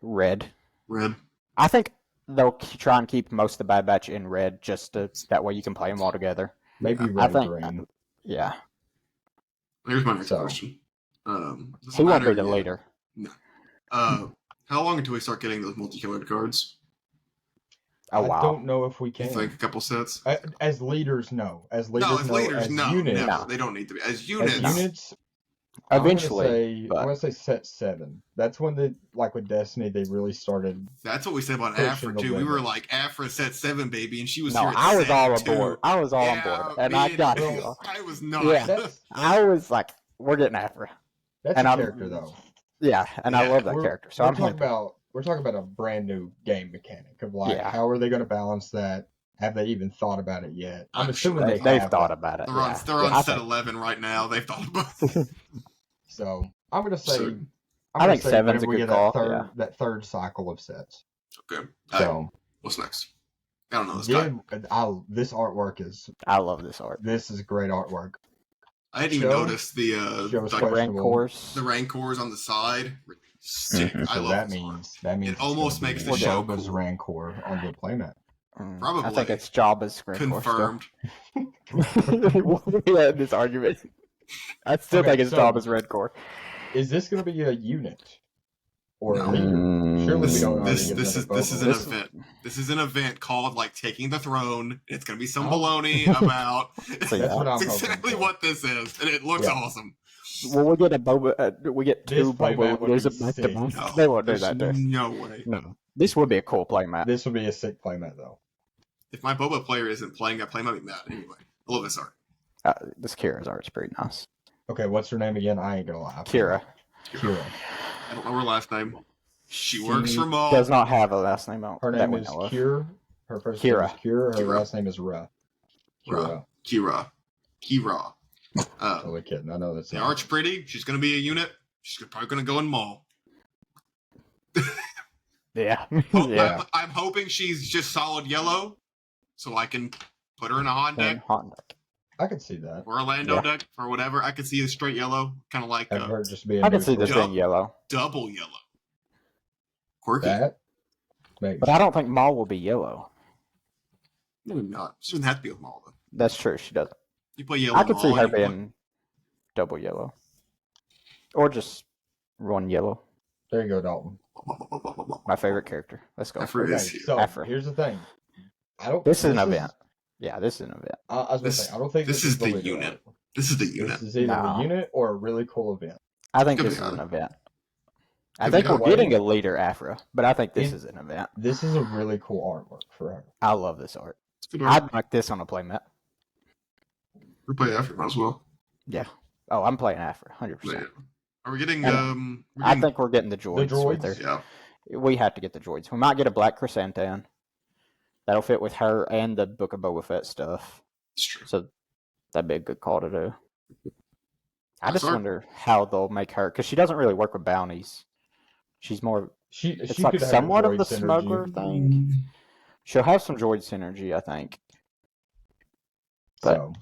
red.
Red.
I think they'll try and keep most of the Bad Batch in red, just that way you can play them all together.
Maybe
Yeah.
red
I
and
think,
green.
yeah.
Here's my next
So.
question. Doesn't
He won't
matter
be the
yet.
leader.
How long until we start getting those multicolored cards?
Oh,
I
wow.
don't know if we
You
can.
think a couple sets?
As leaders, no. As leaders,
No, as leaders,
as
no.
units,
Never. They don't need to be. As units,
As units,
Eventually.
I'm
but
gonna say set 7. That's when with Destiny they really started.
that's what we said about
Pushing
Afra
the
too. We were
limits.
like Afra set 7, baby, and she was
no,
here at
I was
set
all
2.
aboard. I was all on board. And I got
me
you.
I was not.
Yeah.
That's
I was like, we're getting Afra.
that's
And
a
I'm-
character though.
Yeah, and I
Yeah.
love that character. So
we're
I'm
talking
happy.
about a brand new game mechanic of like
Yeah.
how are they going to balance that? Have they even thought about it yet? I'm
I'm
assuming
sure
they
They've
have.
thought about it.
They're
yeah.
on
I
set
think-
11 right now. They've thought about it.
So I'm gonna say.
So-
I'm
I
gonna
think
say
7's
whenever
a
we
good
get
call,
that third cycle of sets.
Okay.
So
What's next? I don't know this guy.
then this artwork is
I love this art.
great artwork.
I didn't even
Show-
notice the
show is
like,
questionable.
Rancors.
the Rancors on the side. Sick.
Mhm.
I
So
love
that
this art.
means
It almost makes
the show
Boba's
cool.
Rancor on the playmat.
I
Probably.
think it's Jabba's Rancor.
Confirmed.
We had this argument. I still
Okay,
think it's
so-
Jabba's Rancor.
Is this going to be a unit or
No.
a leader? Surely we don't know how to
This
get
is
another
this is
Boba.
an
This-
event. This is an event called like taking the throne. It's gonna be some
Oh.
baloney about.
So,
That's
yeah.
what I'm
It's
hoping
exactly
for.
what this is, and it looks
Yeah.
awesome.
Well, we get a Boba. We get
This
two
playmat
Boba
would
leaders
be
back to
sick.
back.
No,
They won't do
there's
that. Dude.
no way.
No, this would be a cool playmat.
This would be a sick playmat though.
If my Boba player isn't playing, I play my mad anyway. I love this art.
This Kira's art's pretty nice.
Okay, what's her name again? I ain't gonna lie.
Kira
Kira.
I don't know her last name. She works for Maul.
Does not have a last name.
Her
that
name
we
is
know of.
Kira. Her first
Kira.
name is Kira. Her
Kira.
last name is Ra.
Ra.
Kira.
Kira.
Totally kidding. I know that's
The
not-
art's pretty. She's gonna be a unit. She's probably gonna go in Maul.
Yeah,
Oh,
yeah.
I'm hoping she's just solid yellow, so I can put her in a Han
And
deck
Hot deck.
I can see that.
or a Lando
Yeah.
deck or whatever. I could see a straight yellow, kind of like
Have
a
her just be a
I can see this
neutral.
being yellow,
double yellow. Quirky.
That. Maybe.
but I don't think Maul will be yellow.
Maybe not. She doesn't have to be with Maul though.
That's true. She doesn't.
You play yellow.
I could see
Maul,
her
you play-
being double yellow, or just one yellow.
There you go, Dalton.
My favorite character. Let's go.
Afra
Okay,
is here.
so
Afra.
here's the thing. I don't.
This is an event. Yeah, this is an event.
I was gonna say I don't think
this is the
leader
unit.
arc.
This is the unit.
This is either
No.
the unit or a really cool event.
I think
Could
this
be
is an
on.
event. I
Could
think
be
we're
on.
getting a leader Afra, but I think this
Is-
is an event.
This is a really cool artwork for her.
I love this art.
It's good art.
I'd like this on a playmat.
We play Afra might as well.
Yeah. Oh, I'm playing Afra,
Yeah.
100%.
Are we getting?
And
we're
I
getting-
think we're getting the droids. with
droids?
her.
Yeah.
We have to get the droids. We might get a black chrysanthemum. That'll fit with her and the Book of Boba Fett stuff.
It's true.
So that'd be a good call to do. I
Nice
just
art.
wonder how they'll make her, because she doesn't really work with bounties. She's more,
It's
it's like somewhat of the smuggler thing. She'll have some droid synergy, I think. But
So,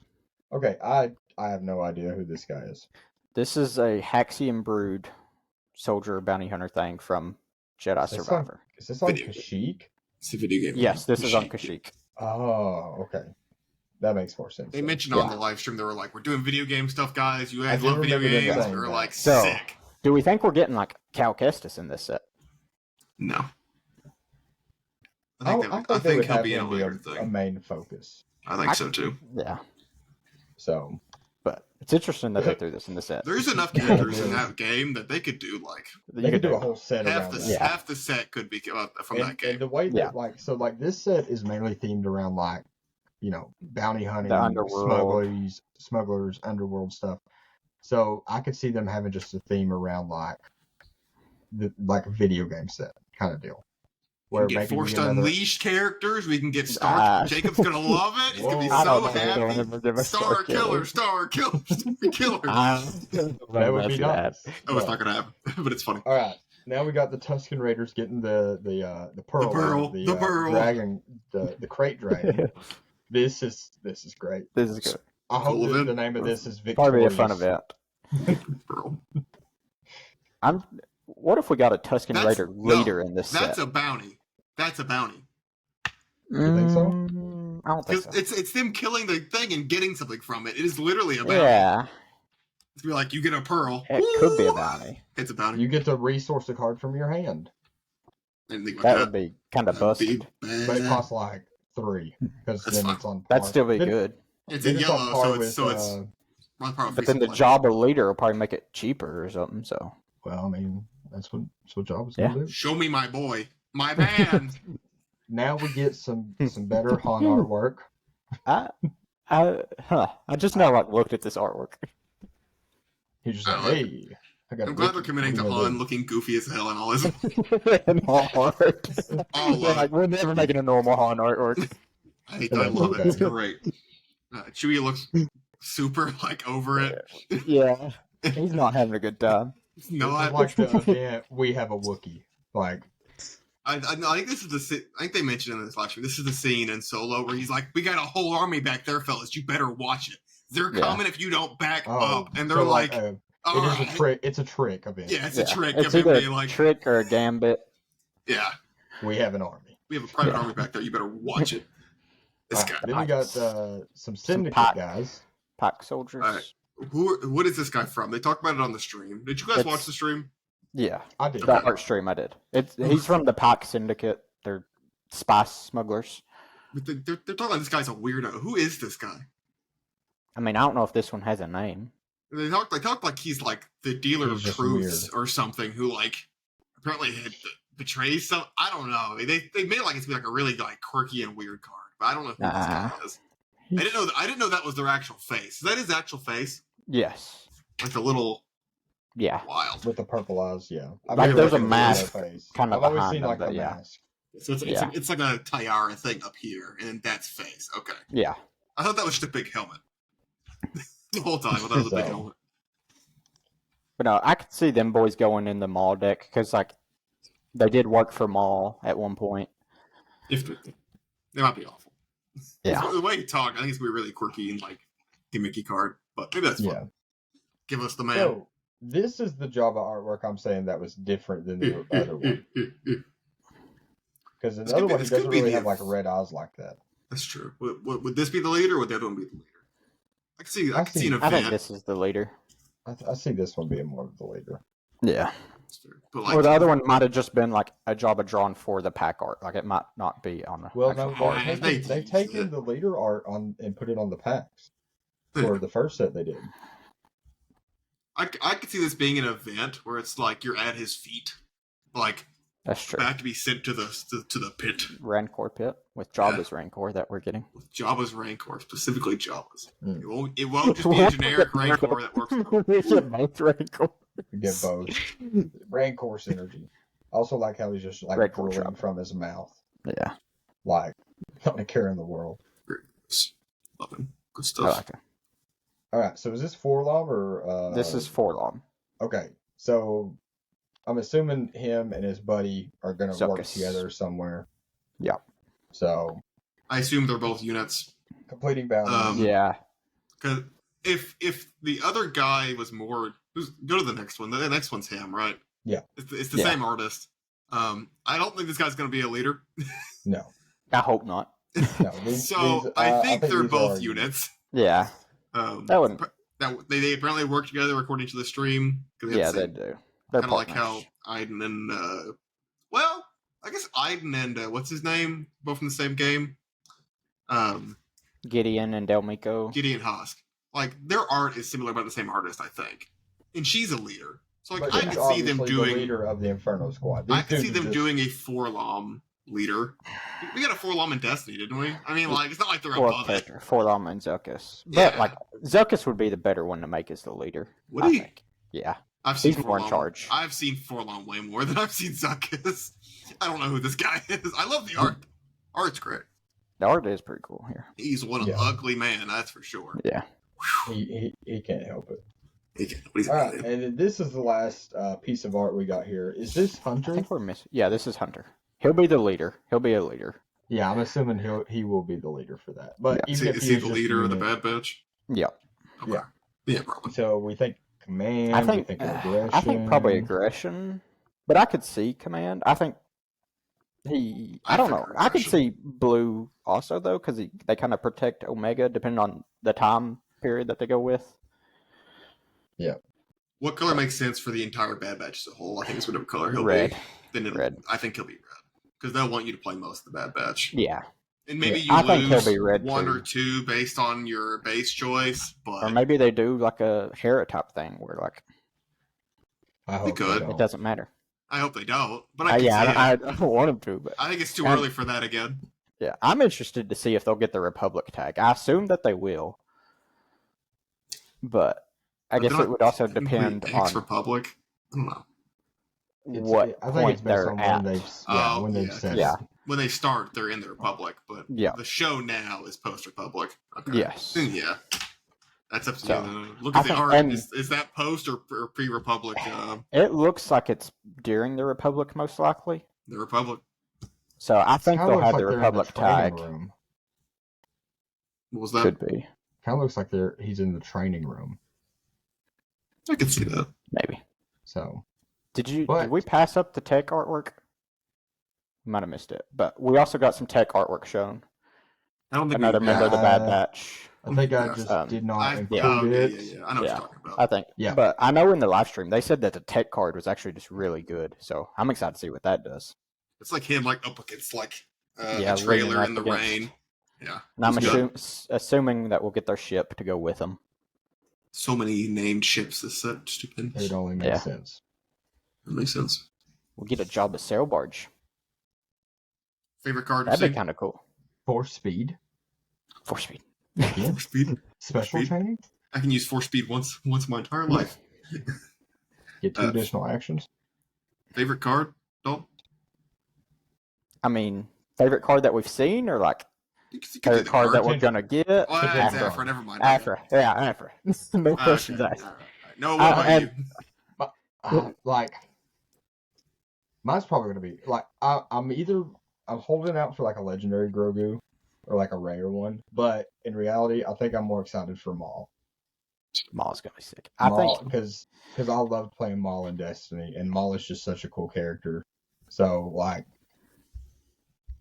okay, I have no idea who this guy is.
this is a Haxian Brood soldier bounty hunter thing from Jedi
This
Survivor.
Is this on
Video.
Kashyyyk?
It's a video game.
Yes, this is on Kashyyyk.
Oh, okay. That makes more sense.
They
then.
mentioned on the live stream they were like, "We're doing video game stuff, guys. You
I
guys
do
love video
remember them
games."
saying
We were
that.
like,
So-
"Sick."
Do we think we're getting like Cal Kestis in this set?
No.
I
I
think they
think
would
he'll
have
be in a
him be
later
a
thing.
main focus.
I think so too.
Yeah,
So
but it's interesting that they threw this in the set.
There's enough
Yeah,
characters
there
in
is.
that game that they could do like
they could do a whole set
half
around
the
that.
Yeah.
half the set could be from that
And
game.
the way that
Yeah.
like this set is mainly themed around like, bounty hunting,
The underworld.
smugglers, underworld stuff. So I could see them having just a theme around like the video game set kind of deal.
We can get
maybe
Forced
another-
Unleashed characters. We can get Star. Jacob's gonna love it. He's gonna be
Whoa.
I
so
don't know. Don't
happy.
ever give us
Star killer, star killer, star killer.
That would be nice.
Oh, it's not gonna happen, but it's funny.
All right, now we got the Tusken Raiders getting the pearl,
The pearl.
dragon, the crate dragon. This is great.
This is good.
I hope
Cool
that
event.
the name of this is Victorious.
Probably be a fun event.
Bro.
What if we got a Tusken
That's-
Raider
no,
leader in this
That's
set?
a bounty. That's a bounty.
You think so?
I don't think
Because
so.
it's them killing the thing and getting something from it. It is literally a bounty.
Yeah,
It's be like you get a pearl.
it could be a
Woo!
bounty.
It's a bounty.
You get to resource a card from your hand,
I didn't think
That
about
would be kind of
That'd be
busted.
but it
bad.
costs like 3 because
That's
then
fine.
it's on.
That'd
par.
still be
Then-
good.
It's
then
in
it's on
yellow,
par
so
with,
it's well, probably
But then the
free
Jabba leader will probably make it cheaper or something. So
Well, I mean, that's what Jabba's
Yeah.
gonna do.
Show me my boy, my man.
Now we get some better Han artwork.
I just now looked at this artwork.
He's just
I
like,
like
hey, I got.
I'm glad they're committing to Han looking goofy as hell and all his.
And Han artwork.
Oh,
They're like, we're never making a normal Han artwork.
I love it. It's great. Chewie looks super over it.
Yeah, he's not having a good time.
No,
This
I,
is like the event. We have a Wookiee. Like,
I think this is I think they mentioned in this last stream. This is the scene in Solo where he's like, "We got a whole army back there, fellas. You better watch it. They're
Yeah.
coming if you don't back
oh,
up." And they're
so
like,
it
"All
is a
right."
trick. It's a trick event.
Yeah, it's a trick.
It's
of him
either
being
a
like,
trick or a gambit.
"Yeah,
We have an army.
we have a private
Yeah.
army back there. You better watch it." This
All right,
guy.
then we got some syndicate
pack.
guys.
Pack soldiers.
All right. What is this guy from? They talked about it on the stream. Did you guys watch the stream?
Yeah,
I did.
the art stream I did. He's from the Pack Syndicate. They're spice smugglers.
But they're talking about this guy's a weirdo. Who is this guy?
I mean, I don't know if this one has a name.
They talk like he's like the dealer
He's
of
just
truths
weird.
or something who like apparently had betrays some. I don't know. They made it like it's like a really like quirky and weird card, but I don't know who this guy is. I didn't know that was their actual face. Is that his actual face?
Yes.
Like a little
Yeah.
wild.
With the purple eyes, yeah. I've
Like,
never
there's a
seen
mask
face.
kind of
I've always
behind
seen
them,
like
but
a
yeah.
mask.
So
Yeah.
it's like a tiara thing up here, and that's face. Okay.
Yeah.
I thought that was just a big helmet. The whole time I thought it was a big
So-
helmet.
But no, I could see them boys going in the Maul deck because like they did work for Maul at one point.
If they might be awful.
Yeah.
The way he talked, I think it's gonna be really quirky and like gimmicky card, but maybe that's fun.
Yeah.
Give us the man.
So this is the Jabba artwork I'm saying that was different than the other one. Because in the other one he doesn't really have like red eyes like that.
That's true. Would this be the leader, or would the other one be the leader? I can see an
I think
event.
this is the leader.
I see this one being more of the leader.
Yeah.
But like,
Or the other one might have just been like a Jabba drawn for the pack art. Like it might not be on the
Well,
actual
no,
card.
they've taken the leader art on and put it on the packs for the first set they did.
I could see this being an event where it's like you're at his feet, like
That's true.
back to be sent to the pit
Rancor pit with Jabba's Rancor that we're getting.
with Jabba's Rancor, specifically Jabba's.
Mm.
It won't just be a generic Rancor that works.
We get both Rancor.
We get both. Rancor synergy. I also like how he's just like
Rancor
drooling
chop.
from his mouth.
Yeah.
Like, not a care in the world.
Love him. Good
I
stuff.
like it.
Alright, so is this Forlom or
This is Forlom.
Okay, so I'm assuming him and his buddy are gonna work
Zuckuss.
together somewhere.
Yep.
So
I assume they're both units.
completing bounties.
Yeah.
Because if the other guy was more, go to the next one. The next one's him, right?
Yeah.
It's the
Yeah.
same artist. I don't think this guy's going to be a leader.
No.
I hope not.
No.
I think they're
these
both
are
units.
Yeah. That wouldn't.
They apparently work together according to the stream.
Yeah, they do. They're
Kind of like
partners.
how Aiden and well, I guess Aiden and what's his name, both from the same game.
Gideon and Delmico.
Gideon Husk. Like their art is similar, but the same artist, I think. And she's a leader, so like
But
I
she's
could see them
obviously
doing.
the leader of the Inferno Squad.
I
These
could see
dudes are
them
just-
doing a Forlom leader. We got a Forlom in Destiny, didn't we? I mean, like it's not like they're
Fourth
above it.
character, Forlom and Zelkus. But
Yeah.
like Zelkus would be the better one to make as the leader.
Would
I
he?
think. Yeah.
I've seen
He's more in
Forlom.
charge.
I've seen Forlom way more than I've seen Zuckus. I don't know who this guy is. I love the art. Art's great.
The art is pretty cool here.
He's one
Yeah.
ugly man, that's for sure.
Yeah.
he can't help it.
He's
All right, and then this is the last piece of art we got here. Is this
I
Hunter?
think we're missing. Yeah, this is Hunter. He'll be the leader. He'll be a leader.
Yeah, I'm assuming he will be the leader for that. But
Yeah.
even if
Is he
is
the
just
leader of the
unit-
Bad Batch?
Yep.
Okay.
Yeah.
Yeah, probably.
So we think command.
I think.
we think aggression.
I think probably aggression, but I could see command. I think he. I don't know.
figure
I could
aggression.
see blue also though, because they kind of protect Omega depending on the time period that they go with.
What color makes sense for the entire Bad Batch as a whole? I think it's whatever color he'll
Red.
be. Then
Red.
I think he'll be red. Because they'll want you to play most of the Bad Batch.
Yeah.
And maybe
Yeah, I
you
think he'll
lose
be red,
one
too.
or two based on your base choice, but
Or maybe they do like a Hera type thing where like
I hope
could.
don't.
it doesn't matter.
I hope they don't. But I can
Yeah,
see it.
I don't want them to, but
I think it's too
And-
early for that again.
yeah, I'm interested to see if they'll get the Republic tag. I assume that they will, but I guess it would also depend on
Ex-Republic. I don't know.
what
I think it's
point
based
they're
on
at.
when they've
yeah,
said
Yeah.
it.
When they start, they're in the Republic, but
Yeah.
the show now is post-Republic. Okay.
Yes.
Then, yeah. That's up to
So,
you. Look
I
at the
think-
art.
and-
Is that post or pre-Republic?
It looks like it's during the Republic, most likely.
The Republic.
So I think
Kinda
they'll
looks
have
like
the
they're in
Republic
training
tag.
room.
What was that?
Could be,
Kind of looks like he's in the training room.
I can see that.
maybe.
So
Did
But-
we pass up the tech artwork? Might have missed it, but we also got some tech artwork shown.
I don't think
Another
we
member of the Bad
Uh,
Batch,
I think I
Yeah.
just did not
I,
include
oh,
it.
yeah. I know what
Yeah.
you're talking about.
I think.
Yeah.
But I know in the live stream they said that the tech card was actually just really good, so I'm excited to see what that does.
It's like him, like up against like
Yeah,
a trailer
leaning
in the
up against-
rain. Yeah.
And I'm
He's good.
assuming that we'll get their ship to go with them.
So many named ships. This set stupid.
It only makes
Yeah.
sense.
That makes sense.
We'll get a job at sail barge.
Favorite card to
That'd
see?
be kind of cool.
Force speed.
Force speed.
Yeah.
Force speed.
Special
Speed.
training.
I can use force speed once my entire life.
Get 2
Uh,
additional actions.
Favorite card? Don't.
I mean, favorite card that we've seen, or like
You can do
favorite
the
card that
card.
we're gonna get?
Oh, that's
Afra.
Afra. Never mind.
Afra. Yeah, Afra. No
Okay,
questions
all
asked.
right. No, what about
and-
you?
Like, mine's probably gonna be like I'm holding out for like a legendary Grogu or like a rare one, but in reality, I think I'm more excited for Maul.
Maul's gonna be sick. I think
because I loved playing Maul in Destiny, and Maul is just such a cool character. So like,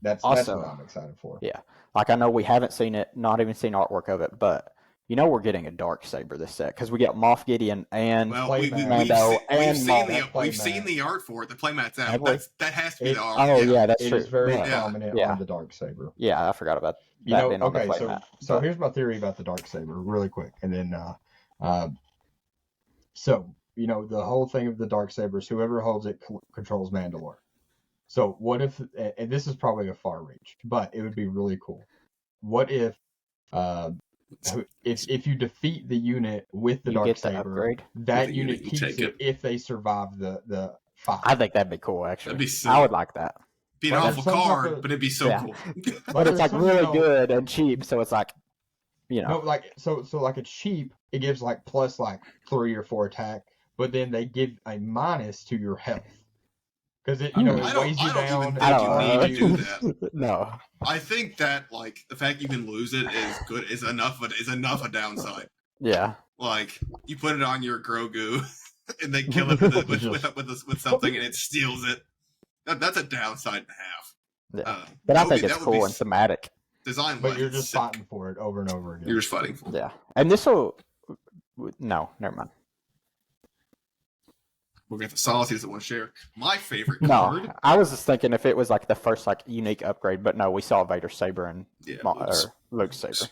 that's
Also-
what I'm excited for.
Yeah. Like I know we haven't seen it, not even seen artwork of it, but you know we're getting a dark saber this set because we got Moff Gideon and
Well,
Play
we've
mat.
Mando and Maul.
we've seen the art for it. The playmat's out.
Have we?
That has to be
It-
the art.
oh yeah, that's
It
true.
is very
yeah.
prominent
Yeah.
on the dark saber.
Yeah, I forgot about
You
that
know,
being on
okay,
the
so
playmat.
so here's my theory about the dark saber, really quick, and then so you know the whole thing of the dark saber is whoever holds it controls Mandalore. So what if, and this is probably a far reach, but it would be really cool. What if if you defeat the unit with the
You
dark
get the
saber,
upgrade.
that
The
unit
unit, you
keeps
take
it
it.
if they survive the fight.
I think that'd be cool actually.
That'd be sick.
I would like that.
Be an
Well,
awful
there's some
card,
type of-
but it'd be so
Yeah.
cool.
But it's like
there's
really
some, you know-
good and cheap, so it's like you know.
No, like so like it's cheap. It gives like plus like 3 or 4 attack, but then they give a minus to your health because it
I
it
don't-
weighs you
I don't
down.
even
I
think
don't
you
know.
need to do that.
No.
I think that like the fact you can lose it is good. Is enough a downside.
Yeah.
Like you put it on your Grogu, and they kill it with something, and it steals it. That's a downside and a half.
Yeah. But I
that would
think
be-
it's
that would
cool
be
and thematic.
Design
But
wise,
you're
it's
just
sick.
fighting for it over and over again.
You're just fighting for it.
Yeah. And this will no, never mind.
We'll get the sauce. He doesn't want to share. My favorite
No,
card.
I was just thinking if it was like the first like unique upgrade, but no, we saw Vader Saber and Luke Saber.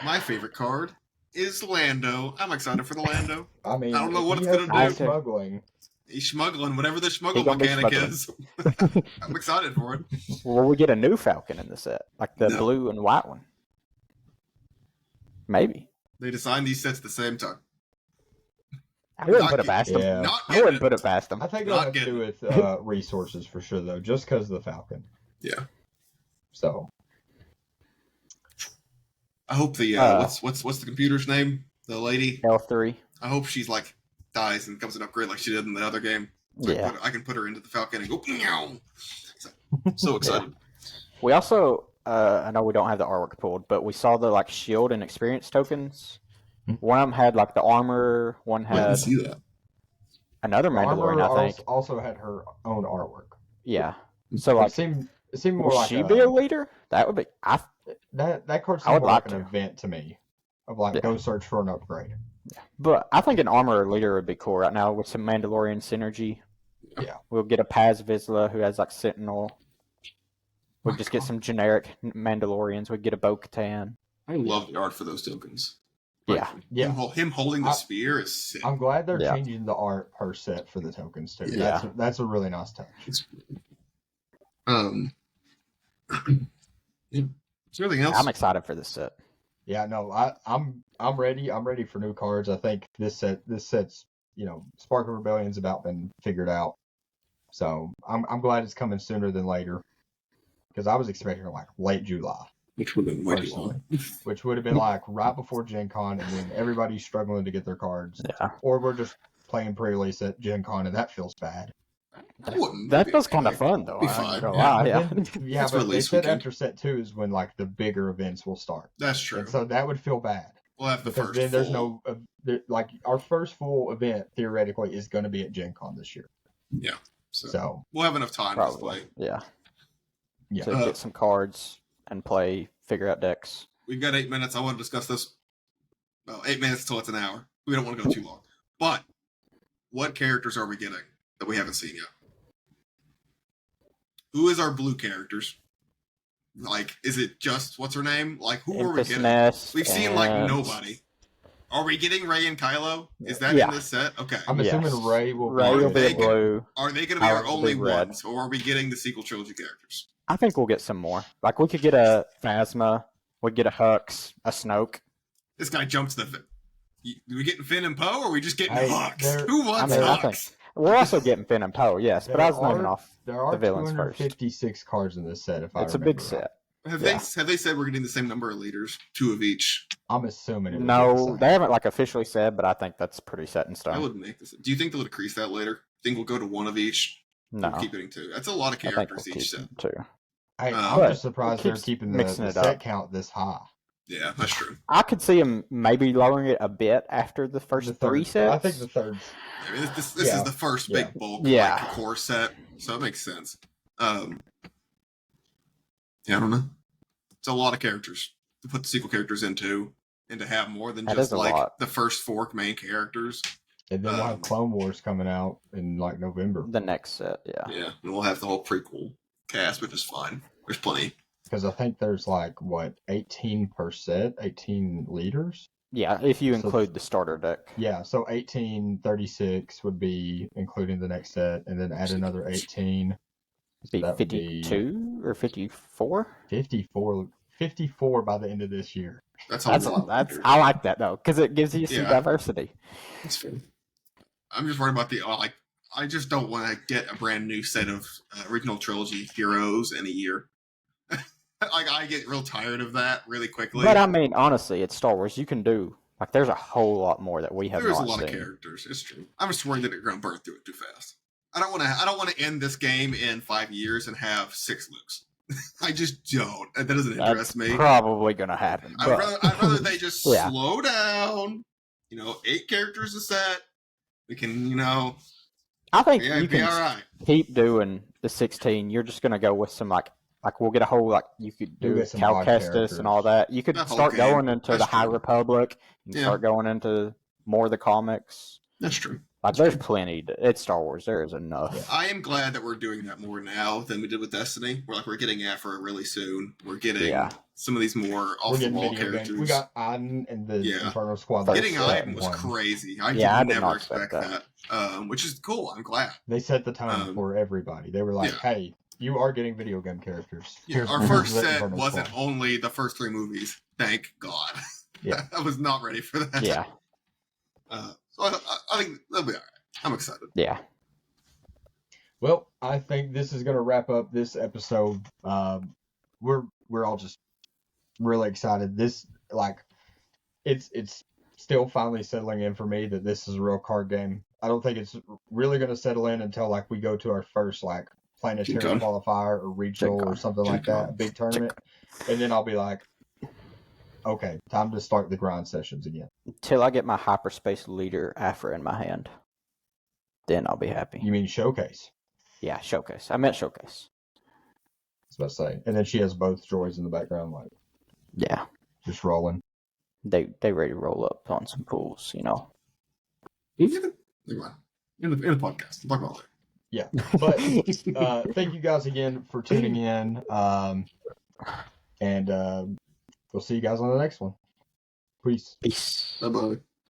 My favorite card is Lando. I'm excited for the Lando.
I mean,
I don't know what
he
it's
has
gonna
no
do.
smuggling.
He's smuggling whatever the smuggle
He gonna be
mechanic
smuggling.
is. I'm excited for it.
Well, we get a new Falcon in the set, like the
No.
blue and white one. Maybe.
They designed these sets at the same time.
I wouldn't
Not
put it past them.
Yeah.
Not
I
getting
wouldn't
it.
put it past them.
I think it'll
Not
have to do
getting
with resources for sure, though, just because of the Falcon.
Yeah.
So
I hope the what's the computer's name? The lady.
L3.
I hope she's like dies and becomes an upgrade like she did in the other game. So
Yeah.
I can put her into the Falcon and go. Meow. So excited.
We also, I know we don't have the artwork pulled, but we saw the like shield and experience tokens. One of them had like the armor. One
I didn't
had
see that.
another Mandalorian,
Armor
I think.
also had her own artwork.
Yeah. So like,
It seemed more
will
like
she be a leader? That would be.
that card
I
seemed
would
more like
like
an
to.
event to me, of like
Yeah.
go search for an upgrade.
But I think an armor leader would be cool right now with some Mandalorian synergy.
Yeah.
We'll get a Paz Vizsla who has like Sentinel. We'll
My
just get
God.
some generic Mandalorians. We'd get a Bo-Katan.
I love the art for those tokens.
Yeah.
Yeah.
Him holding the spear is sick.
I'm glad they're
Yeah.
changing the art per set for the tokens too.
Yeah.
That's a really nice touch.
Yeah. Is there anything else?
I'm excited for this set.
Yeah, no, I'm ready. I'm ready for new cards. I think this set's Spark of Rebellion's about been figured out. So I'm glad it's coming sooner than later. Because I was expecting like late July.
Which would have been way too
personally.
long.
Which would have been like right before Gen Con, and then everybody's struggling to get their cards.
Yeah.
Or we're just playing pre-release at Gen Con, and that feels bad.
I wouldn't.
That
That'd
was
be
kind of
okay.
fun though.
Be
I ain't
fine.
gonna
Yeah.
lie, yeah.
Yeah,
That's
but they
release
said
weekend.
after set 2 is when like the bigger events will start.
That's true.
And so that would feel bad.
We'll have the
Because
first.
then there's
full-
like our first full event theoretically is going to be at Gen Con this year.
Yeah. So,
So
we'll have enough time to
Probably.
play.
Yeah.
yeah,
To get some cards and play, figure out decks.
We've got 8 minutes. I want to discuss this. Well, 8 minutes till it's an hour. We don't want to go too long. But what characters are we getting that we haven't seen yet? Who is our blue characters? Like, is it just what's her name? Like, who are we
Infus
getting?
Nest
We've seen like
and-
nobody. Are we getting Rey and Kylo? Is that
Yeah.
in this set? Okay.
I'm
Yes.
assuming Ray will
Ray will be
they
a blue.
Are they going to be
Kylo
our
will
only
be red.
ones, or are we getting the sequel trilogy characters?
I think we'll get some more. Like we could get a Phasma, we'd get a Hux, a Snoke.
This guy jumps the. Are we getting Finn and Poe, or are we just getting
Hey,
Hux?
they're-
Who wants
I mean, I
Hux?
We're also getting Finn and Poe, yes, but
There
I was naming
are-
off.
There are
the villains first.
256 cards in this set. If I
It's a
remember
big
right.
set.
Have
Yeah.
they said we're getting the same number of leaders, 2 of each?
I'm assuming it. would be the
No,
same.
they haven't like officially said, but I think that's pretty set in
I
stone.
would make this. Do you think they'll decrease that later? Think we'll go to 1 of each?
No,
We'll keep getting 2. That's a lot of
I think
characters
we'll
each
keep
set.
them too.
Hey,
But
I'm just surprised
it
they're
keeps
keeping
mixing
the
it
set
up.
count this high.
Yeah, that's true.
I could see them maybe lowering it a bit after the first
The
3
third,
sets.
I think the third.
I mean, this
Yeah.
is the first
Yeah.
big bulk
Yeah.
like, core set, so it makes sense. Yeah, I don't know. It's a lot of characters to put the sequel characters into, and to have more than
That
just
is a
like
lot.
the first 4 main characters.
And then we'll have Clone Wars coming out in like November.
The next set, yeah.
Yeah, and we'll have the whole prequel cast, which is fine. There's plenty.
Because I think there's like, 18 per set? 18 leaders?
Yeah, if you
So-
include the starter deck.
Yeah, so 1836 would be including the next set, and then add another 18.
It'd be
that would be
52 or 54.
54 by the end of this year.
That's
That's
lot.
I like that though because it gives you some
Yeah.
diversity.
That's fair. I'm just worried about the I just don't want to get a brand new set of original trilogy heroes in a year. I get real tired of that really quickly.
But I mean, honestly, it's Star Wars. You can do like there's a whole lot more that we have
There's
not
a lot
seen.
of characters. It's true. I'm just worried that they're going to burn through it too fast. I don't want to end this game in 5 years and have 6 Lukes. I just don't. That doesn't
That's
interest me.
probably gonna happen.
I'd
But
rather they just
Yeah.
slow down. 8 characters a set. We can,
I think
yeah,
you
be
can
all right.
keep doing the 16. You're just gonna go with some like we'll get a whole you could
You'll
do
get some
Cal
pod
Kestis and all that. You could
That whole
start
game.
going into
That's
the High
true.
Republic and
Yeah.
start going into more of the comics.
That's true.
Like, there's plenty. It's Star Wars. There is enough.
Yeah.
I am glad that we're doing that more now than we did with Destiny. We're getting Aphra really soon. We're getting some of these more off the wall characters.
We got Aiden and the Internal Squad.
Getting Aiden was crazy. I did never expect that. Which is cool. I'm glad.
They set the tone for everybody. They were like, hey, you are getting video game characters.
Yeah, our first set wasn't only the first 3 movies. Thank God.
Yeah.
I was not ready for that.
Yeah.
So I think they'll be all right. I'm excited.
Yeah.
Well, I think this is going to wrap up this episode. We're all just really excited. This, it's still finally settling in for me that this is a real card game. I don't think it's really going to settle in until we go to our first planetary qualifier or regional or something like that, a big tournament, and then I'll be like, okay, time to start the grind sessions again.
Until I get my hyperspace leader Aphra in my hand, then I'll be happy.
You mean showcase?
Yeah, showcase. I meant showcase.
I was about to say, and then she has both droids in the background, just rolling.
They ready to roll up on some pools,
Never mind. In the podcast, we'll talk about it.
Yeah, but thank you guys again for tuning in, and we'll see you guys on the next one. Peace.
Peace.
Bye-bye.